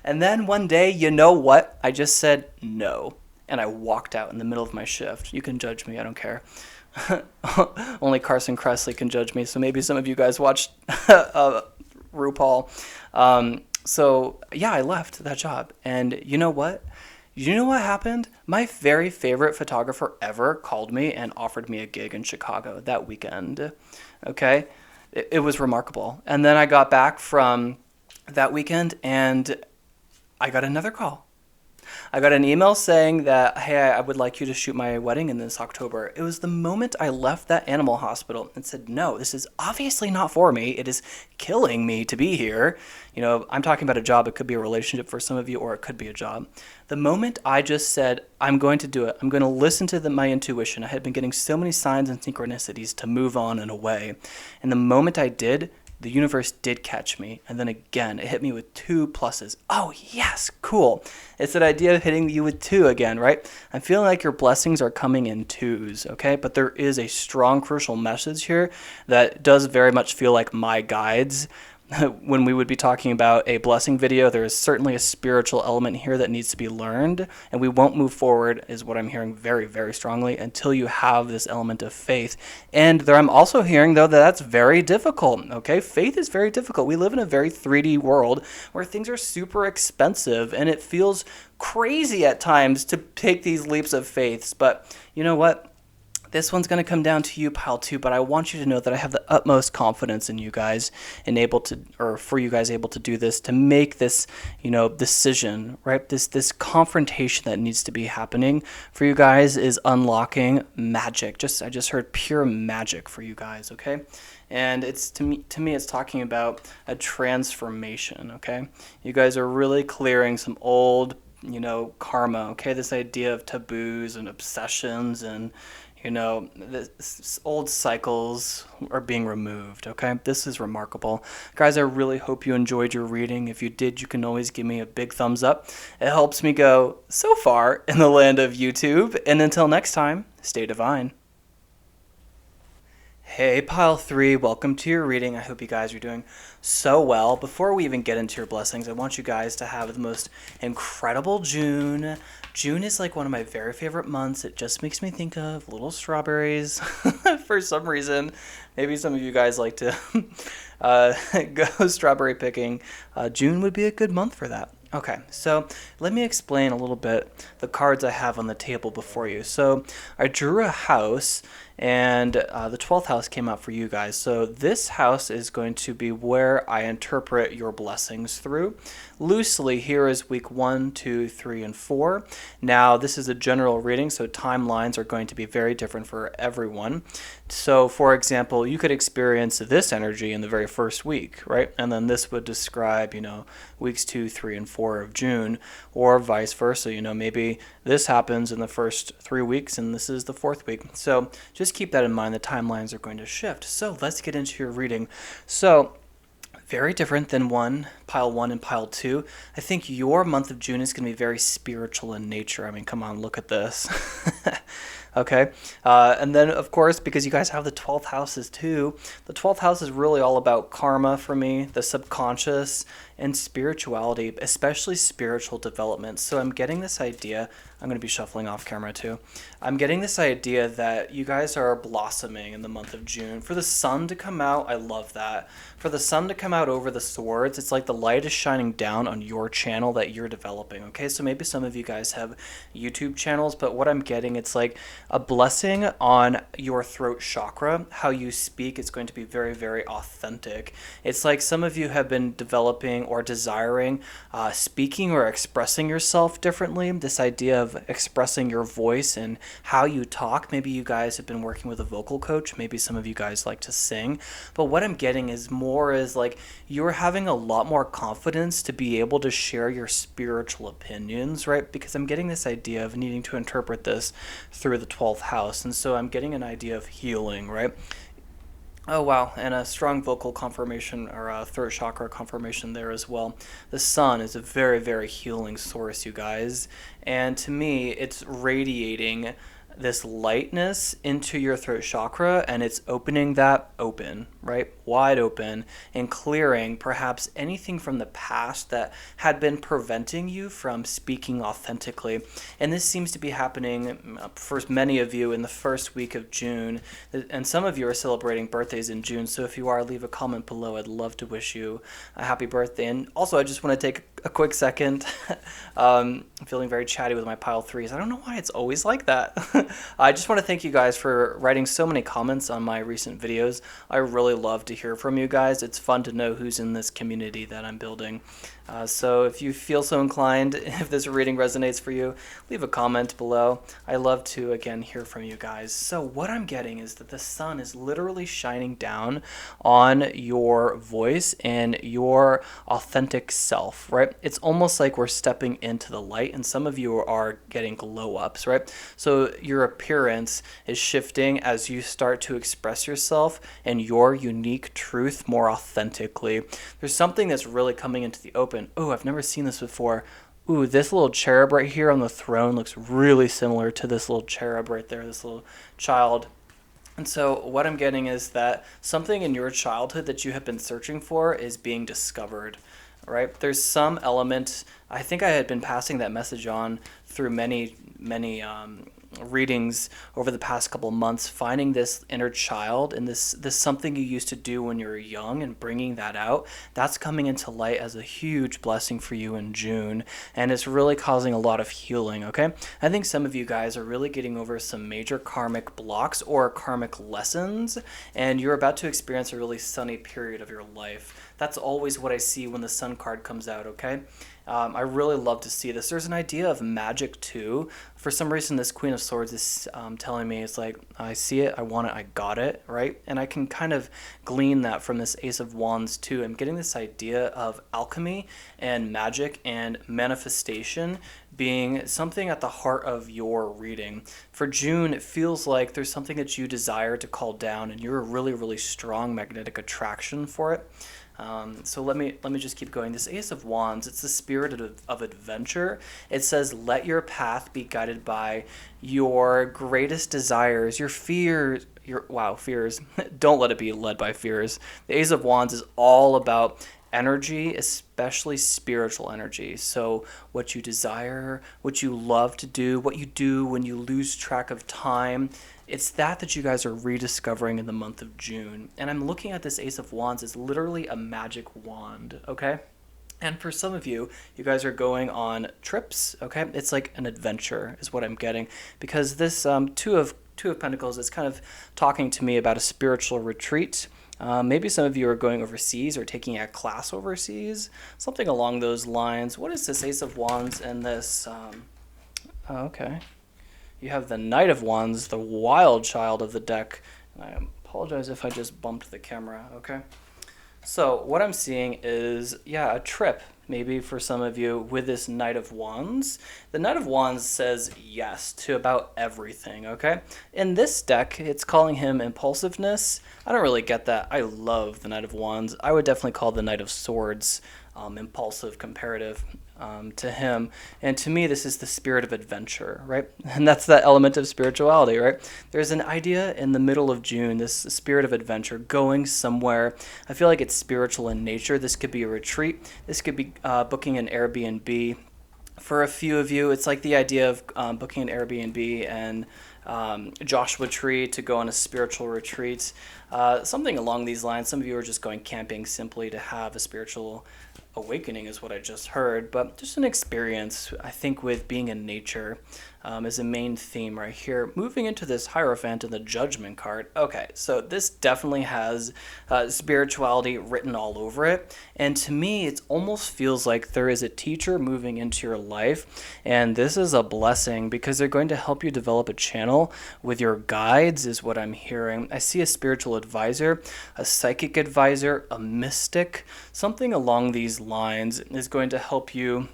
And then one day, you know what? I just said no. And I walked out in the middle of my shift. You can judge me, I don't care. Only Carson Kressley can judge me, so maybe some of you guys watched RuPaul. So yeah, I left that job. And you know what? You know what happened? My very favorite photographer ever called me and offered me a gig in Chicago that weekend. Okay? It was remarkable. And then I got back from that weekend and I got another call. I got an email saying that, hey, I would like you to shoot my wedding in this October. It was the moment I left that animal hospital and said, no, this is obviously not for me. It is killing me to be here. You know, I'm talking about a job. It could be a relationship for some of you, or it could be a job. The moment I just said, I'm going to do it, I'm going to listen to my intuition. I had been getting so many signs and synchronicities to move on and away. And the moment I did, the universe did catch me. And then again, it hit me with 2 pluses. Oh, yes, cool. It's that idea of hitting you with 2 again, right? I'm feeling like your blessings are coming in 2s, okay? But there is a strong, crucial message here that does very much feel like my guides. When we would be talking about a blessing video, there is certainly a spiritual element here that needs to be learned, and we won't move forward, is what I'm hearing very, very strongly, until you have this element of faith. And there I'm also hearing, though, that that's very difficult, okay? Faith is very difficult. We live in a very 3D world where things are super expensive, and it feels crazy at times to take these leaps of faith. But you know what? This one's going to come down to you, pile 2, but I want you to know that I have the utmost confidence in you guys and for you guys able to do this, to make this, decision, right? This confrontation that needs to be happening for you guys is unlocking magic. I just heard pure magic for you guys, okay? And it's to me it's talking about a transformation, okay? You guys are really clearing some old, karma, okay? This idea of taboos and obsessions and this old cycles are being removed, okay? This is remarkable. Guys, I really hope you enjoyed your reading. If you did, you can always give me a big thumbs up. It helps me go so far in the land of YouTube. And until next time, stay divine. Hey, Pile 3, welcome to your reading. I hope you guys are doing so well. Before we even get into your blessings, I want you guys to have the most incredible June. June is like one of my very favorite months. It just makes me think of little strawberries for some reason. Maybe some of you guys like to go strawberry picking. June would be a good month for that. Okay, so let me explain a little bit the cards I have on the table before you. So I drew a house, and the 12th house came out for you guys. So this house is going to be where I interpret your blessings through. Loosely, here is week 1, 2, 3, and 4. Now, this is a general reading, so timelines are going to be very different for everyone. So, for example, you could experience this energy in the very first week, right? And then this would describe, weeks 2, 3, and 4 of June, or vice versa. Maybe this happens in the first 3 weeks and this is the 4th week. So just keep that in mind. The timelines are going to shift. So let's get into your reading. So very different than pile 1 and pile 2. I think your month of June is going to be very spiritual in nature. I mean, come on, look at this. Okay, and then of course, because you guys have the 12th houses too, the 12th house is really all about karma for me, the subconscious, and spirituality, especially spiritual development. So I'm getting this idea, I'm going to be shuffling off camera too, I'm getting this idea that you guys are blossoming in the month of June. For the sun to come out, I love that. For the sun to come out over the swords, it's like the light is shining down on your channel that you're developing, okay? So maybe some of you guys have YouTube channels, but what I'm getting, it's like a blessing on your throat chakra. How you speak is going to be very, very authentic. It's like some of you have been developing or desiring speaking or expressing yourself differently. This idea of expressing your voice and how you talk. Maybe you guys have been working with a vocal coach. Maybe some of you guys like to sing. But what I'm getting is like you're having a lot more confidence to be able to share your spiritual opinions, right? Because I'm getting this idea of needing to interpret this through the 12th house. And so I'm getting an idea of healing, right? Oh, wow. And a strong vocal confirmation or a throat chakra confirmation there as well. The sun is a very, very healing source, you guys. And to me, it's radiating this lightness into your throat chakra, and it's opening that open, right? Wide open, and clearing perhaps anything from the past that had been preventing you from speaking authentically. And this seems to be happening for many of you in the first week of June, and some of you are celebrating birthdays in June. So if you are, leave a comment below. I'd love to wish you a happy birthday. And also, I just want to take a quick second. I'm feeling very chatty with my pile 3s. I don't know why it's always like that. I just want to thank you guys for writing so many comments on my recent videos. I really really love to hear from you guys. It's fun to know who's in this community that I'm building. So if you feel so inclined, if this reading resonates for you, leave a comment below. I love to, again, hear from you guys. So what I'm getting is that the sun is literally shining down on your voice and your authentic self, right? It's almost like we're stepping into the light, and some of you are getting glow ups, right? So your appearance is shifting as you start to express yourself and your unique truth more authentically. There's something that's really coming into the open. Oh, I've never seen this before. Ooh, this little cherub right here on the throne looks really similar to this little cherub right there, this little child. And so what I'm getting is that something in your childhood that you have been searching for is being discovered, right? There's some element, I think I had been passing that message on through many readings over the past couple of months, finding this inner child and this something you used to do when you were young and bringing that out. That's coming into light as a huge blessing for you in June, and it's really causing a lot of healing. Okay, I think some of you guys are really getting over some major karmic blocks or karmic lessons, and you're about to experience a really sunny period of your life. That's always what I see when the sun card comes out. Okay, I really love to see this. There's an idea of magic too. For some reason, this Queen of Swords is telling me, it's like, I see it, I want it, I got it, right? And I can kind of glean that from this Ace of Wands too. I'm getting this idea of alchemy and magic and manifestation being something at the heart of your reading. For June, it feels like there's something that you desire to call down, and you're a really, really strong magnetic attraction for it. So let me just keep going. This Ace of Wands, it's the spirit of adventure. It says, let your path be guided by your greatest desires, your fears. Fears. Don't let it be led by fears. The Ace of Wands is all about energy, especially spiritual energy. So what you desire, what you love to do, what you do when you lose track of time, it's that you guys are rediscovering in the month of June. And I'm looking at this Ace of Wands as literally a magic wand, okay? And for some of you, you guys are going on trips, okay? It's like an adventure is what I'm getting, because this Two of Pentacles is kind of talking to me about a spiritual retreat. Maybe some of you are going overseas or taking a class overseas, something along those lines. What is this Ace of Wands and this? Okay. You have the Knight of Wands, the wild child of the deck. And I apologize if I just bumped the camera, okay? So what I'm seeing is, a trip, maybe for some of you, with this Knight of Wands. The Knight of Wands says yes to about everything, okay? In this deck, it's calling him impulsiveness. I don't really get that. I love the Knight of Wands. I would definitely call the Knight of Swords impulsive comparative to him. And to me, this is the spirit of adventure, right? And that's that element of spirituality, right? There's an idea in the middle of June, this spirit of adventure, going somewhere. I feel like it's spiritual in nature. This could be a retreat. This could be booking an Airbnb. For a few of you, it's like the idea of booking an Airbnb and Joshua Tree to go on a spiritual retreat, something along these lines. Some of you are just going camping simply to have a spiritual awakening is what I just heard, but just an experience, I think, with being in nature is a main theme right here. Moving into this Hierophant and the Judgment card. Okay, so this definitely has spirituality written all over it, and to me, it almost feels like there is a teacher moving into your life, and this is a blessing because they're going to help you develop a channel with your guides, is what I'm hearing. I see a spiritual advisor, a psychic advisor, a mystic, something along these lines is going to help you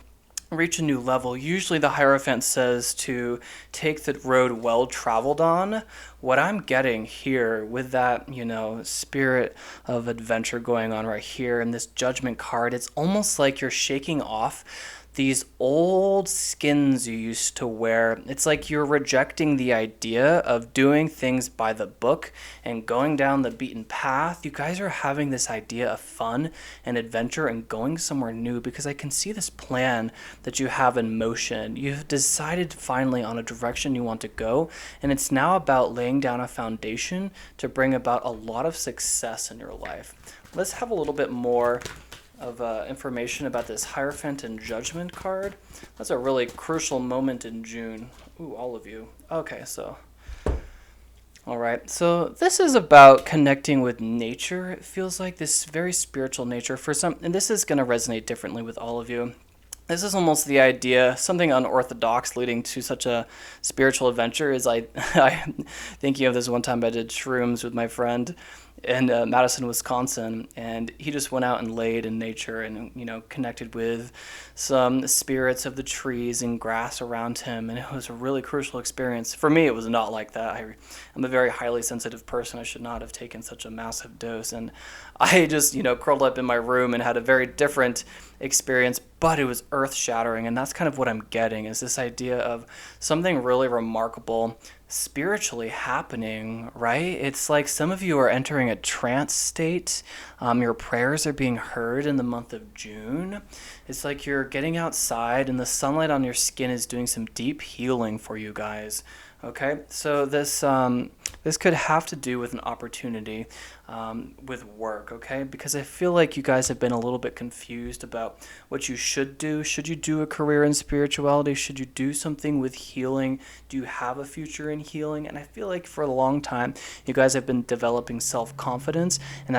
reach a new level. Usually the Hierophant says to take the road well traveled on. What I'm getting here with that, spirit of adventure going on right here in this Judgment card, it's almost like you're shaking off these old skins you used to wear. It's like you're rejecting the idea of doing things by the book and going down the beaten path. You guys are having this idea of fun and adventure and going somewhere new, because I can see this plan that you have in motion. You've decided finally on a direction you want to go, and it's now about laying down a foundation to bring about a lot of success in your life. Let's have a little bit more of information about this Hierophant and Judgment card. That's a really crucial moment in June. Ooh, all of you. Okay, so All right, so this is about connecting with nature. It feels like this very spiritual nature for some, and this is going to resonate differently with all of you. This is almost the idea, something unorthodox leading to such a spiritual adventure is I thinking of this one time I did shrooms with my friend in Madison, Wisconsin, and he just went out and laid in nature and connected with some spirits of the trees and grass around him, and it was a really crucial experience. For me, it was not like that. I'm a very highly sensitive person. I should not have taken such a massive dose, and I just curled up in my room and had a very different experience, but it was earth shattering, and that's kind of what I'm getting is this idea of something really remarkable spiritually happening, right? It's like some of you are entering a trance state. Your prayers are being heard in the month of June. It's like you're getting outside and the sunlight on your skin is doing some deep healing for you guys. Okay, so this could have to do with an opportunity with work, okay? Because I feel like you guys have been a little bit confused about what you should do. Should you do a career in spirituality? Should you do something with healing? Do you have a future in healing? And I feel like for a long time, you guys have been developing self-confidence, and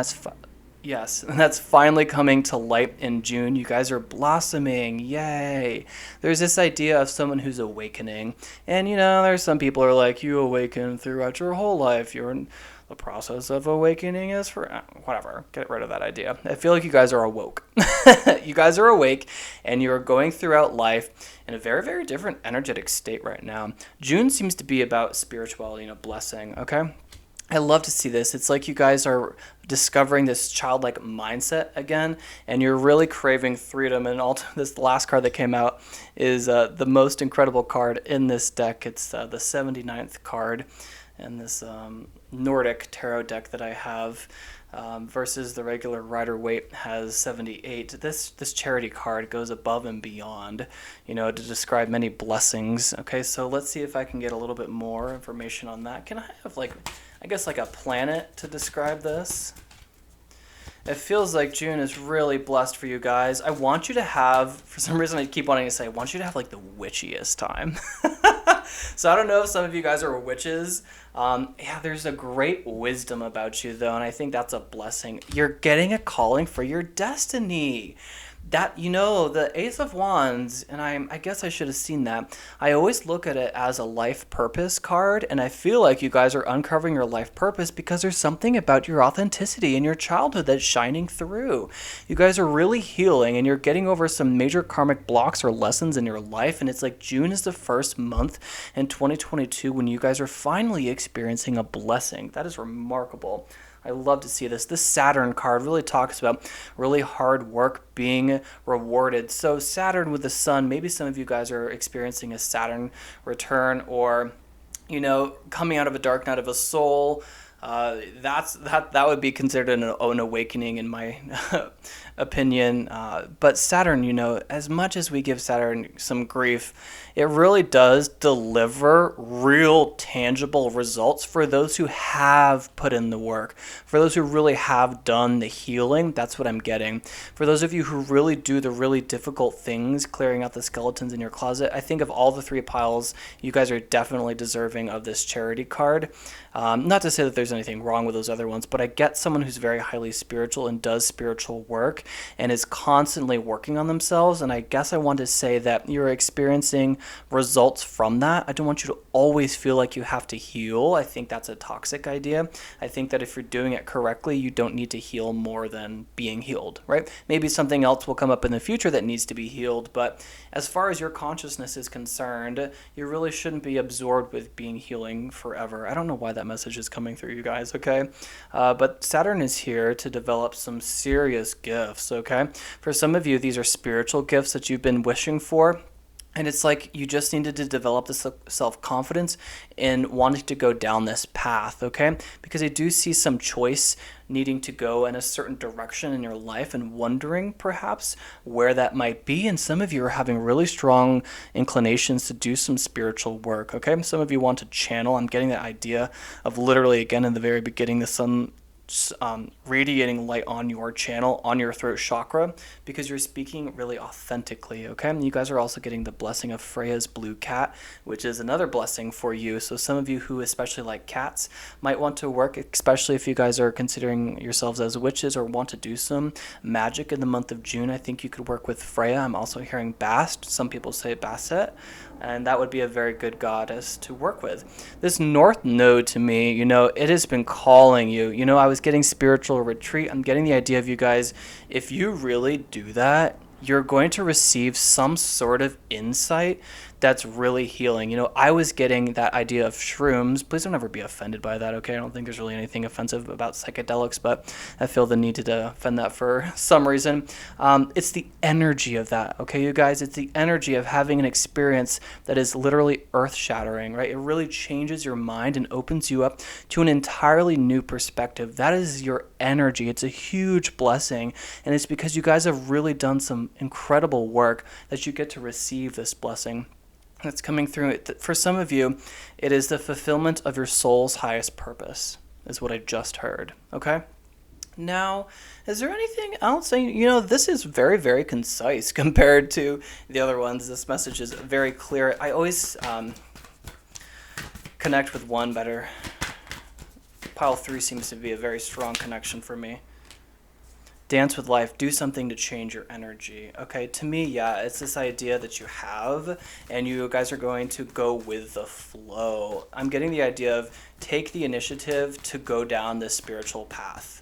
yes, and that's finally coming to light in June. You guys are blossoming. Yay. There's this idea of someone who's awakening. And, there's some people who are like, you awaken throughout your whole life. You're in the process of awakening is for whatever. Get rid of that idea. I feel like you guys are awoke. You guys are awake, and you're going throughout life in a very, very different energetic state right now. June seems to be about spirituality and a blessing, okay? I love to see this. It's like you guys are discovering this childlike mindset again, and you're really craving freedom. And this last card that came out is the most incredible card in this deck. It's the 79th card in this Nordic tarot deck that I have, versus the regular Rider-Waite has 78. This charity card goes above and beyond, to describe many blessings. Okay, so let's see if I can get a little bit more information on that. Can I have a planet to describe this? It feels like June is really blessed for you guys. I want you to have, for some reason I keep wanting to say, I want you to have the witchiest time. So I don't know if some of you guys are witches. There's a great wisdom about you though, and I think that's a blessing. You're getting a calling for your destiny. That, the Ace of Wands, and I guess I should have seen that. I always look at it as a life purpose card, and I feel like you guys are uncovering your life purpose because there's something about your authenticity in your childhood that's shining through. You guys are really healing, and you're getting over some major karmic blocks or lessons in your life, and it's like June is the first month in 2022 when you guys are finally experiencing a blessing. That is remarkable. I love to see this. This Saturn card really talks about really hard work being rewarded. So Saturn with the sun, maybe some of you guys are experiencing a Saturn return, or, coming out of a dark night of a soul. That would be considered an awakening in my opinion. But Saturn, as much as we give Saturn some grief, it really does deliver real tangible results for those who have put in the work, for those who really have done the healing. That's what I'm getting. For those of you who really do the really difficult things, clearing out the skeletons in your closet, I think of all the three piles, you guys are definitely deserving of this charity card. Not to say that there's anything wrong with those other ones, but I get someone who's very highly spiritual and does spiritual work and is constantly working on themselves. And I guess I want to say that you're experiencing results from that. I don't want you to always feel like you have to heal. I think that's a toxic idea. I think that if you're doing it correctly, you don't need to heal more than being healed, right? Maybe something else will come up in the future that needs to be healed, but as far as your consciousness is concerned, you really shouldn't be absorbed with being healing forever. I don't know why that message is coming through, you guys, okay? But Saturn is here to develop some serious gifts, okay? For some of you, these are spiritual gifts that you've been wishing for. And it's like you just needed to develop this self-confidence in wanting to go down this path, okay? Because I do see some choice needing to go in a certain direction in your life and wondering perhaps where that might be. And some of you are having really strong inclinations to do some spiritual work, okay? Some of you want to channel. I'm getting that idea of literally, again, in the very beginning, the sun radiating light on your channel, on your throat chakra, because you're speaking really authentically, okay? And you guys are also getting the blessing of Freya's blue cat, which is another blessing for you. So some of you who especially like cats might want to work, especially if you guys are considering yourselves as witches or want to do some magic in the month of June. I think you could work with Freya. I'm also hearing Bast. Some people say Basset. And that would be a very good goddess to work with. This North Node, to me, it has been calling you. I was getting spiritual retreat. I'm getting the idea of you guys, if you really do that, you're going to receive some sort of insight that's really healing. I was getting that idea of shrooms. Please don't ever be offended by that, okay? I don't think there's really anything offensive about psychedelics, but I feel the need to defend that for some reason. It's the energy of that, okay, you guys? It's the energy of having an experience that is literally earth-shattering, right? It really changes your mind and opens you up to an entirely new perspective. That is your energy. It's a huge blessing, and it's because you guys have really done some incredible work that you get to receive this blessing that's coming through it. For some of you, it is the fulfillment of your soul's highest purpose, is what I just heard, okay? Now, is there anything else? This is very, very concise compared to the other ones. This message is very clear. I always connect with one better. Pile 3 seems to be a very strong connection for me. Dance with life, do something to change your energy. Okay, to me, yeah, it's this idea that you have, and you guys are going to go with the flow. I'm getting the idea of take the initiative to go down this spiritual path.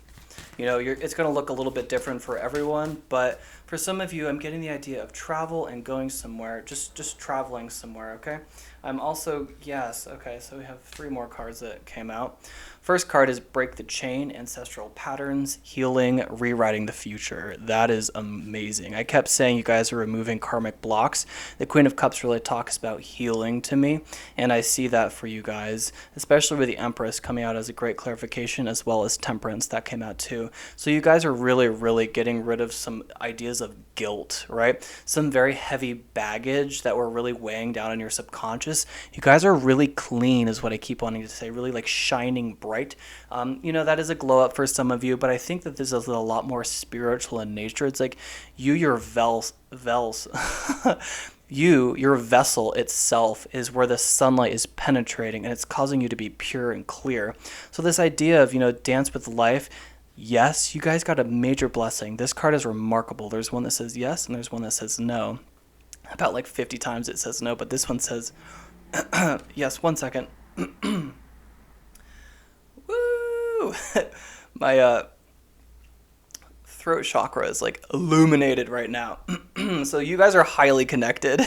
It's going to look a little bit different for everyone, but for some of you, I'm getting the idea of travel and going somewhere, just traveling somewhere, okay? I'm also, yes, okay, so we have 3 more cards that came out. First card is Break the Chain, Ancestral Patterns, Healing, Rewriting the Future. That is amazing. I kept saying you guys are removing karmic blocks. The Queen of Cups really talks about healing to me, and I see that for you guys, especially with the Empress coming out as a great clarification, as well as Temperance, that came out too. So you guys are really, really getting rid of some ideas of guilt, right? Some very heavy baggage that were really weighing down on your subconscious. You guys are really clean, is what I keep wanting to say, really like shining bright. That is a glow up for some of you, but I think that this is a lot more spiritual in nature. It's like your vessel itself is where the sunlight is penetrating, and it's causing you to be pure and clear. So this idea of, dance with life, yes, you guys got a major blessing. This card is remarkable. There's one that says yes, and there's one that says no. About like 50 times it says no, but this one says yes. 1 second. Woo! My throat chakra is like illuminated right now. So you guys are highly connected.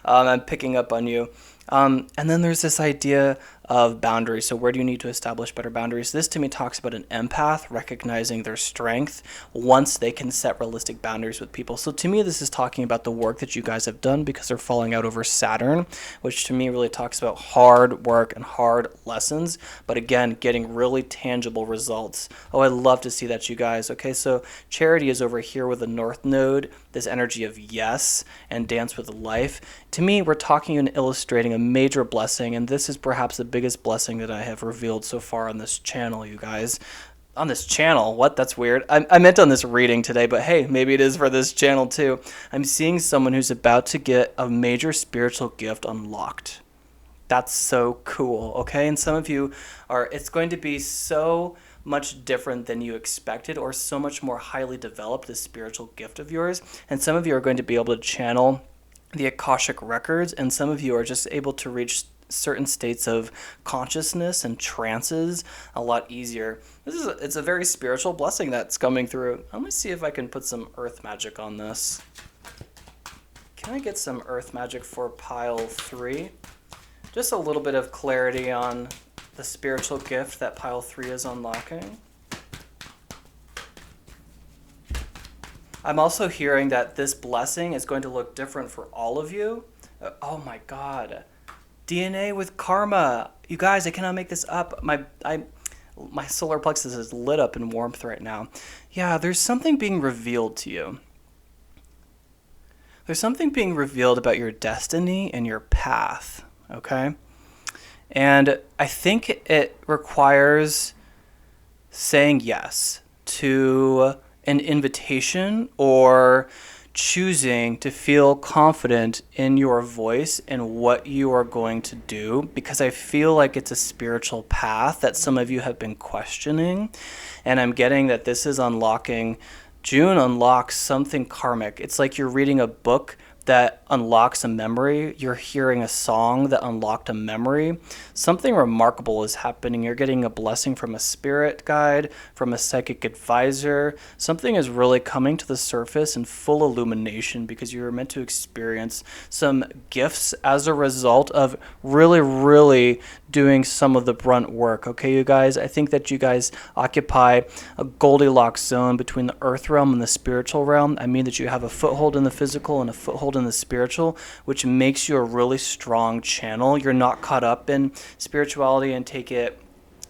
I'm picking up on you. And then there's this idea of boundaries. So where do you need to establish better boundaries? This to me talks about an empath recognizing their strength once they can set realistic boundaries with people. So to me, this is talking about the work that you guys have done because they're falling out over Saturn, which to me really talks about hard work and hard lessons, but again, getting really tangible results. Oh, I love to see that, you guys. Okay, so Charity is over here with the North Node, this energy of yes, and Dance with Life. To me, we're talking and illustrating a major blessing, and this is perhaps the biggest blessing that I have revealed so far on this channel, you guys. On this channel? What? That's weird. I meant on this reading today, but hey, maybe it is for this channel too. I'm seeing someone who's about to get a major spiritual gift unlocked. That's so cool, okay? And some of you it's going to be so much different than you expected, or so much more highly developed, this spiritual gift of yours. And some of you are going to be able to channel the Akashic records, and some of you are just able to reach certain states of consciousness and trances a lot easier. It's a very spiritual blessing that's coming through. Let me see if I can put some earth magic on this. Can I get some earth magic for pile 3? Just a little bit of clarity on the spiritual gift that pile 3 is unlocking. I'm also hearing that this blessing is going to look different for all of you. Oh my God. DNA with karma. You guys, I cannot make this up. My solar plexus is lit up in warmth right now. Yeah, there's something being revealed to you. There's something being revealed about your destiny and your path, okay? And I think it requires saying yes to an invitation or choosing to feel confident in your voice and what you are going to do, because I feel like it's a spiritual path that some of you have been questioning, and I'm getting that this is unlocking. June unlocks something karmic. It's like you're reading a book that unlocks a memory. You're hearing a song that unlocked a memory. Something remarkable is happening. You're getting a blessing from a spirit guide, from a psychic advisor. Something is really coming to the surface in full illumination, because you're meant to experience some gifts as a result of really doing some of the brunt work. Okay, you guys, I think that you guys occupy a Goldilocks zone between the earth realm and the spiritual realm. I mean that you have a foothold in the physical and a foothold in the spiritual, which makes you a really strong channel. You're not caught up in spirituality and take it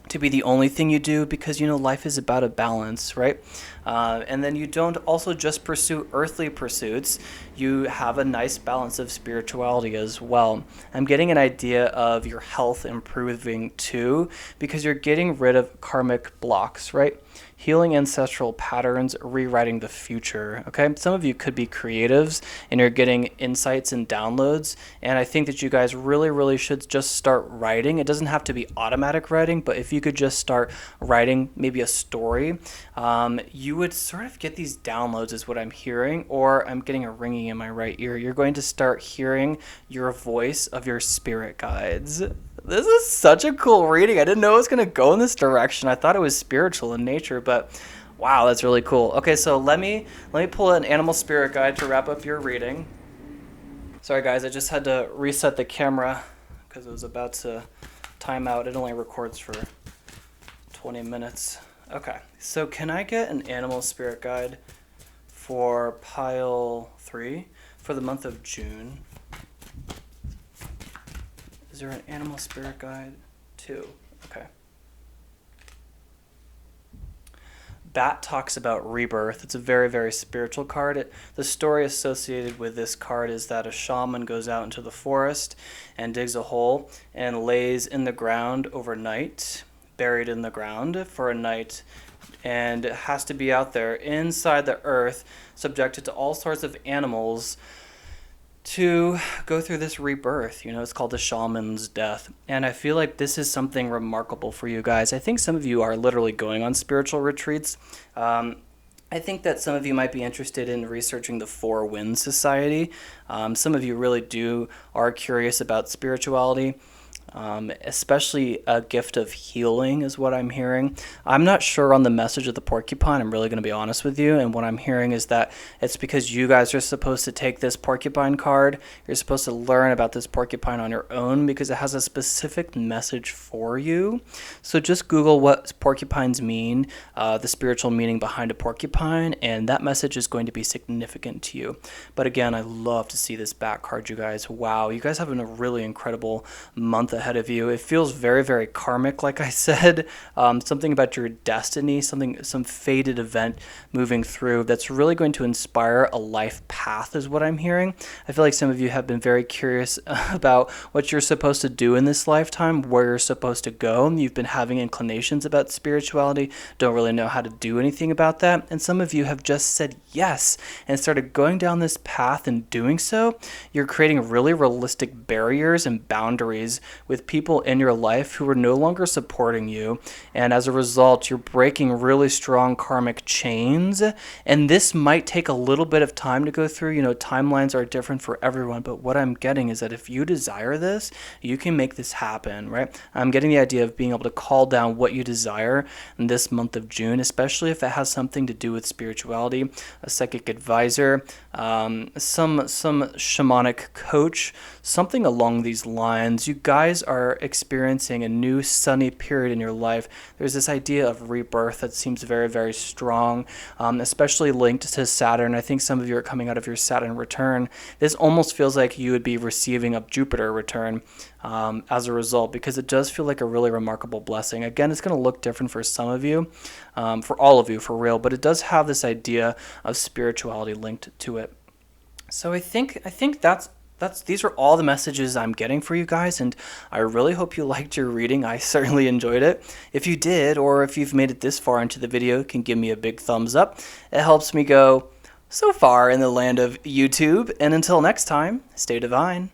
to be the only thing you do, because life is about a balance, right? And then you don't also just pursue earthly pursuits. You have a nice balance of spirituality as well. I'm getting an idea of your health improving too, because you're getting rid of karmic blocks, right? Healing ancestral patterns, rewriting the future. Okay, some of you could be creatives and you're getting insights and downloads, and I think that you guys really should just start writing. It doesn't have to be automatic writing, but if you could just start writing maybe a story, you would sort of get these downloads is what I'm hearing, or I'm getting a ringing in my right ear. You're going to start hearing your voice of your spirit guides. This is such a cool reading. I didn't know it was going to go in this direction. I thought it was spiritual in nature, but wow, that's really cool. Okay, so let me pull an animal spirit guide to wrap up your reading. Sorry guys, I just had to reset the camera because it was about to time out. It only records for 20 minutes. Okay, so can I get an animal spirit guide for pile 3 for the month of June? Is there an animal spirit guide? 2. Okay. Bat talks about rebirth. It's a very spiritual card. The story associated with this card is that a shaman goes out into the forest and digs a hole and lays in the ground overnight, buried in the ground for a night, and has to be out there inside the earth, subjected to all sorts of animals, to go through this rebirth. It's called the shaman's death. And I feel like this is something remarkable for you guys. I think some of you are literally going on spiritual retreats. I think that some of you might be interested in researching the Four Winds Society. Some of you really are curious about spirituality. Especially a gift of healing is what I'm hearing. I'm not sure on the message of the porcupine. I'm really going to be honest with you. And what I'm hearing is that it's because you guys are supposed to take this porcupine card. You're supposed to learn about this porcupine on your own because it has a specific message for you. So just Google what porcupines mean, the spiritual meaning behind a porcupine, and that message is going to be significant to you. But again, I love to see this back card, you guys. Wow, you guys have a really incredible month ahead of you. It feels very karmic, like I said. Something about your destiny, some fated event moving through that's really going to inspire a life path is what I'm hearing. I feel like some of you have been very curious about what you're supposed to do in this lifetime, where you're supposed to go. You've been having inclinations about spirituality, don't really know how to do anything about that. And some of you have just said yes and started going down this path. And doing so, you're creating really realistic barriers and boundaries with people in your life who are no longer supporting you, and as a result you're breaking really strong karmic chains. And this might take a little bit of time to go through. Timelines are different for everyone, but what I'm getting is that if you desire this, you can make this happen, right? I'm getting the idea of being able to call down what you desire in this month of June, especially if it has something to do with spirituality, a psychic advisor, some shamanic coach, something along these lines. You guys are experiencing a new sunny period in your life. There's this idea of rebirth that seems very strong, especially linked to Saturn. I think some of you are coming out of your Saturn return. This almost feels like you would be receiving a Jupiter return as a result, because it does feel like a really remarkable blessing. Again, it's going to look different for some of you, for all of you, for real, but it does have this idea of spirituality linked to it. So I think that's these are all the messages I'm getting for you guys, and I really hope you liked your reading. I certainly enjoyed it. If you did, or if you've made it this far into the video, you can give me a big thumbs up. It helps me go so far in the land of YouTube. And until next time, stay divine.